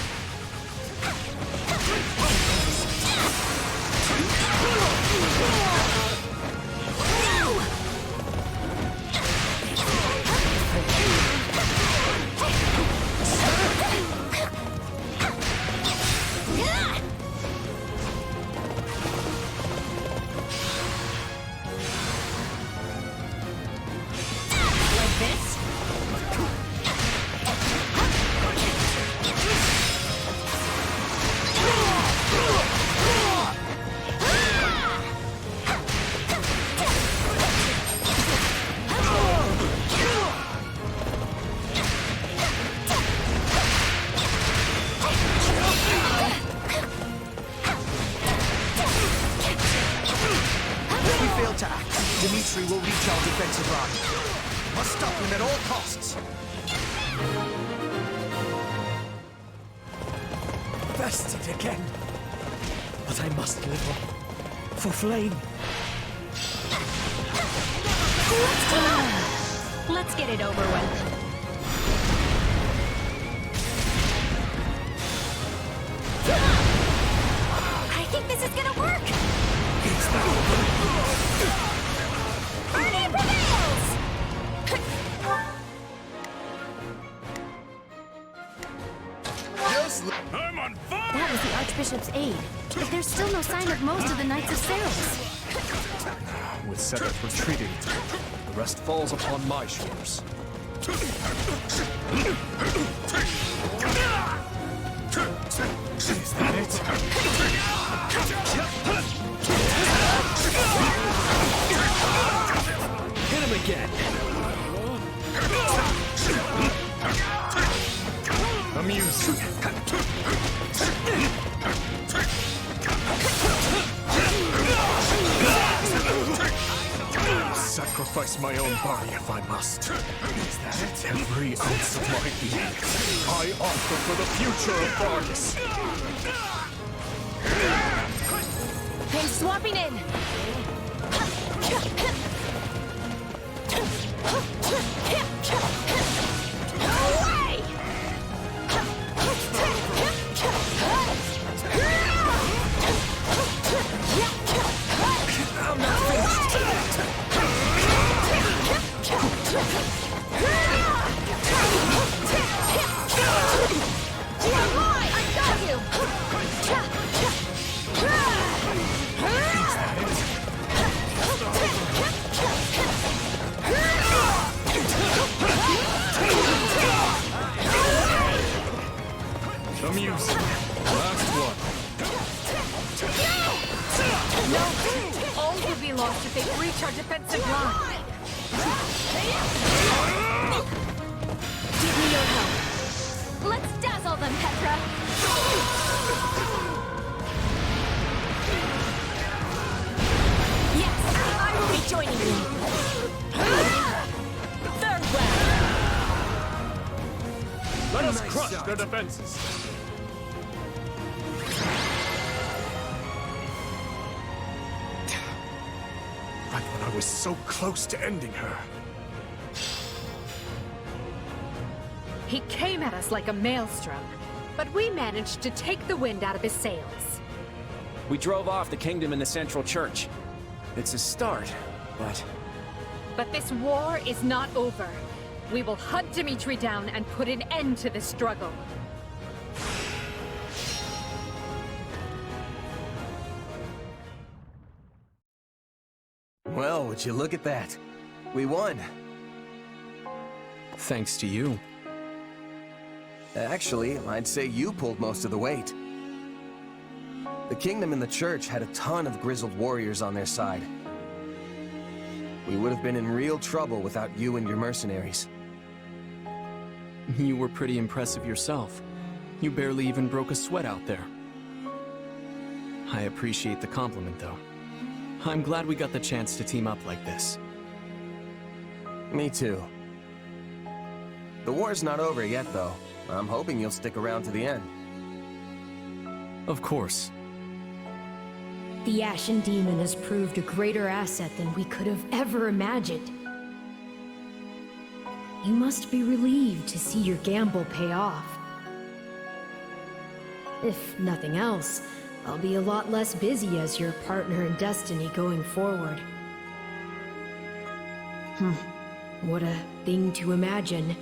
Dimitri will reach our defensive line. Must stop him at all costs. Bested again. But I must live on. For Flame. Let's get it over with. I think this is gonna work! Bernie prevails! I'm on fire! That was the Archbishop's aide, but there's still no sign of most of the Knights of Sails. With Scarlet retreating, the rest falls upon my shoulders. Is that it? Hit him again! Amusing. Sacrifice my own body if I must. Is that it? Every ounce of my being, I offer for the future of Vargas. Hey, swapping in! Away! I'm not finished. I got you! Amusing. Last one. No! All will be lost if they breach our defensive line. Give me your help. Let's dazzle them, Petra! Yes, I will be joining you. Farewell. Let us crush their defenses. Right when I was so close to ending her. He came at us like a maelstrom, but we managed to take the wind out of his sails. We drove off the kingdom in the Central Church. It's a start, but... But this war is not over. We will hunt Dimitri down and put an end to this struggle. Well, would you look at that? We won. Thanks to you. Actually, I'd say you pulled most of the weight. The kingdom and the church had a ton of grizzled warriors on their side. We would have been in real trouble without you and your mercenaries. You were pretty impressive yourself. You barely even broke a sweat out there. I appreciate the compliment, though. I'm glad we got the chance to team up like this. Me too. The war's not over yet, though. I'm hoping you'll stick around to the end. Of course. The Ashen Demon has proved a greater asset than we could have ever imagined. You must be relieved to see your gamble pay off. If nothing else, I'll be a lot less busy as your partner in destiny going forward. What a thing to imagine.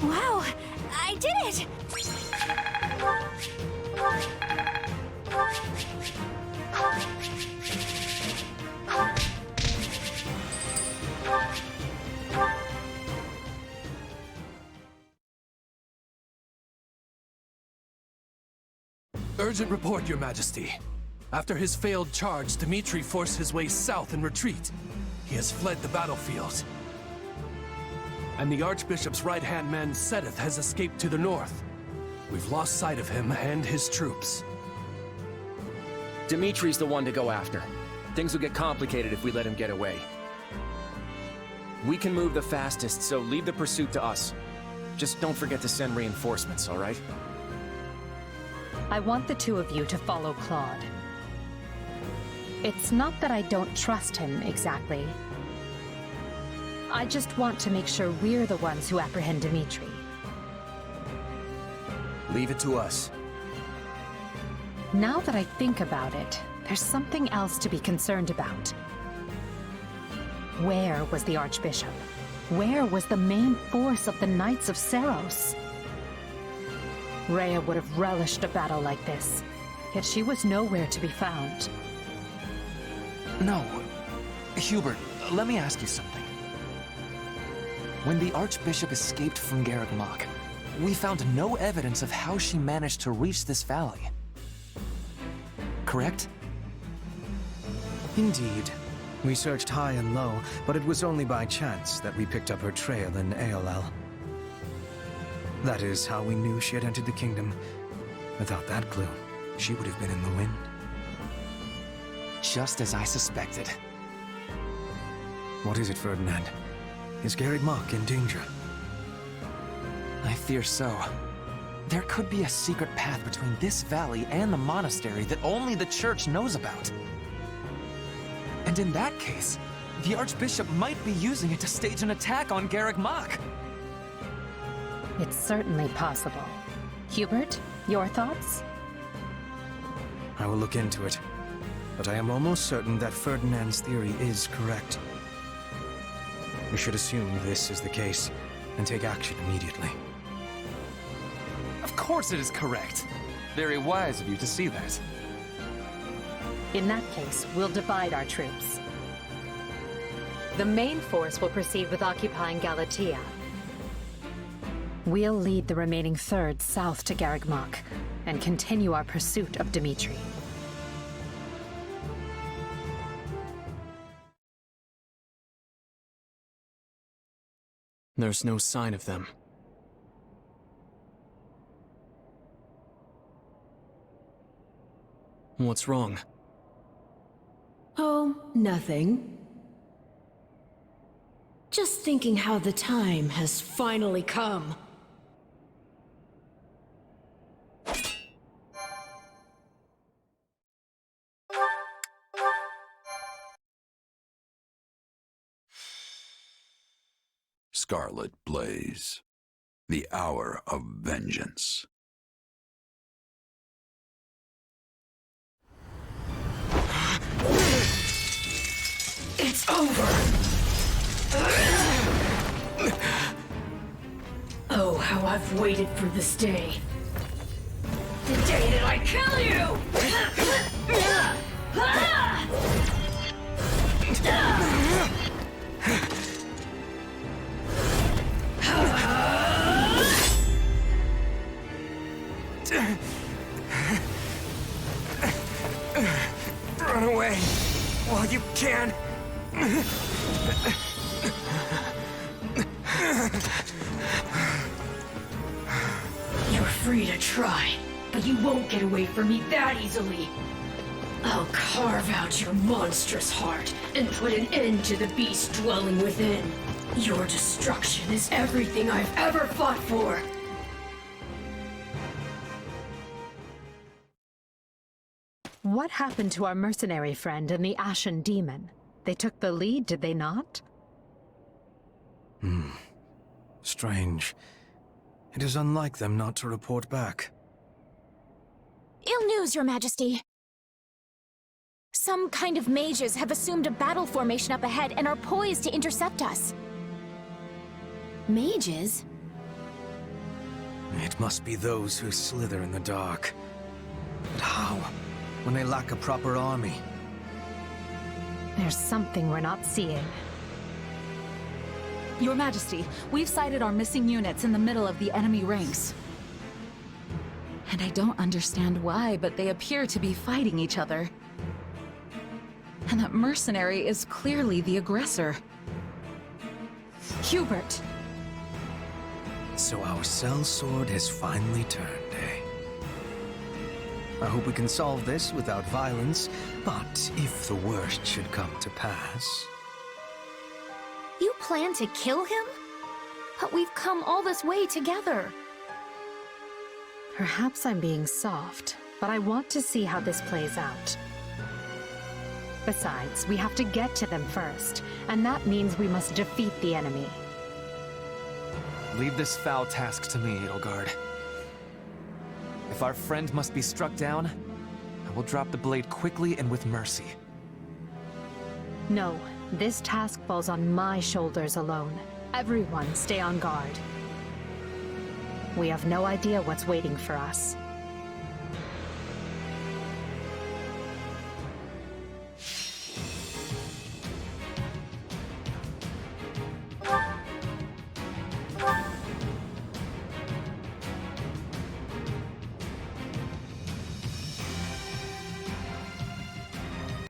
Wow! I did it! Urgent report, Your Majesty. After his failed charge, Dimitri forced his way south in retreat. He has fled the battlefield. And the Archbishop's right-hand man, Seteth, has escaped to the north. We've lost sight of him and his troops. Dimitri's the one to go after. Things will get complicated if we let him get away. We can move the fastest, so leave the pursuit to us. Just don't forget to send reinforcements, all right? I want the two of you to follow Claude. It's not that I don't trust him, exactly. I just want to make sure we're the ones who apprehend Dimitri. Leave it to us. Now that I think about it, there's something else to be concerned about. Where was the Archbishop? Where was the main force of the Knights of Seros? Rhea would have relished a battle like this, yet she was nowhere to be found. No. Hubert, let me ask you something. When the Archbishop escaped from Garreg Mach, we found no evidence of how she managed to reach this valley. Correct? Indeed. We searched high and low, but it was only by chance that we picked up her trail in Aolel. That is how we knew she had entered the kingdom. Without that clue, she would have been in the wind. Just as I suspected. What is it, Ferdinand? Is Garreg Mach in danger? I fear so. There could be a secret path between this valley and the monastery that only the Church knows about. And in that case, the Archbishop might be using it to stage an attack on Garreg Mach. It's certainly possible. Hubert, your thoughts? I will look into it, but I am almost certain that Ferdinand's theory is correct. We should assume this is the case and take action immediately. Of course it is correct. Very wise of you to see that. In that case, we'll divide our troops. The main force will proceed with occupying Galatea. We'll lead the remaining third south to Garreg Mach and continue our pursuit of Dimitri. There's no sign of them. What's wrong? Oh, nothing. Just thinking how the time has finally come. Scarlet blaze, the hour of vengeance. It's over! Oh, how I've waited for this day. The day that I kill you! Run away while you can. You're free to try, but you won't get away from me that easily. I'll carve out your monstrous heart and put an end to the beast dwelling within. Your destruction is everything I've ever fought for. What happened to our mercenary friend and the Ashen Demon? They took the lead, did they not? Strange. It is unlike them not to report back. Ill news, Your Majesty. Some kind of mages have assumed a battle formation up ahead and are poised to intercept us. Mages? It must be those who slither in the dark. But how? When they lack a proper army? There's something we're not seeing. Your Majesty, we've sighted our missing units in the middle of the enemy ranks. And I don't understand why, but they appear to be fighting each other. And that mercenary is clearly the aggressor. Hubert, So our sellsword has finally turned, eh? I hope we can solve this without violence, but if the worst should come to pass... You plan to kill him? But we've come all this way together. Perhaps I'm being soft, but I want to see how this plays out. Besides, we have to get to them first, and that means we must defeat the enemy. Leave this foul task to me, Edelgard. If our friend must be struck down, I will drop the blade quickly and with mercy. No, this task falls on my shoulders alone. Everyone stay on guard. We have no idea what's waiting for us.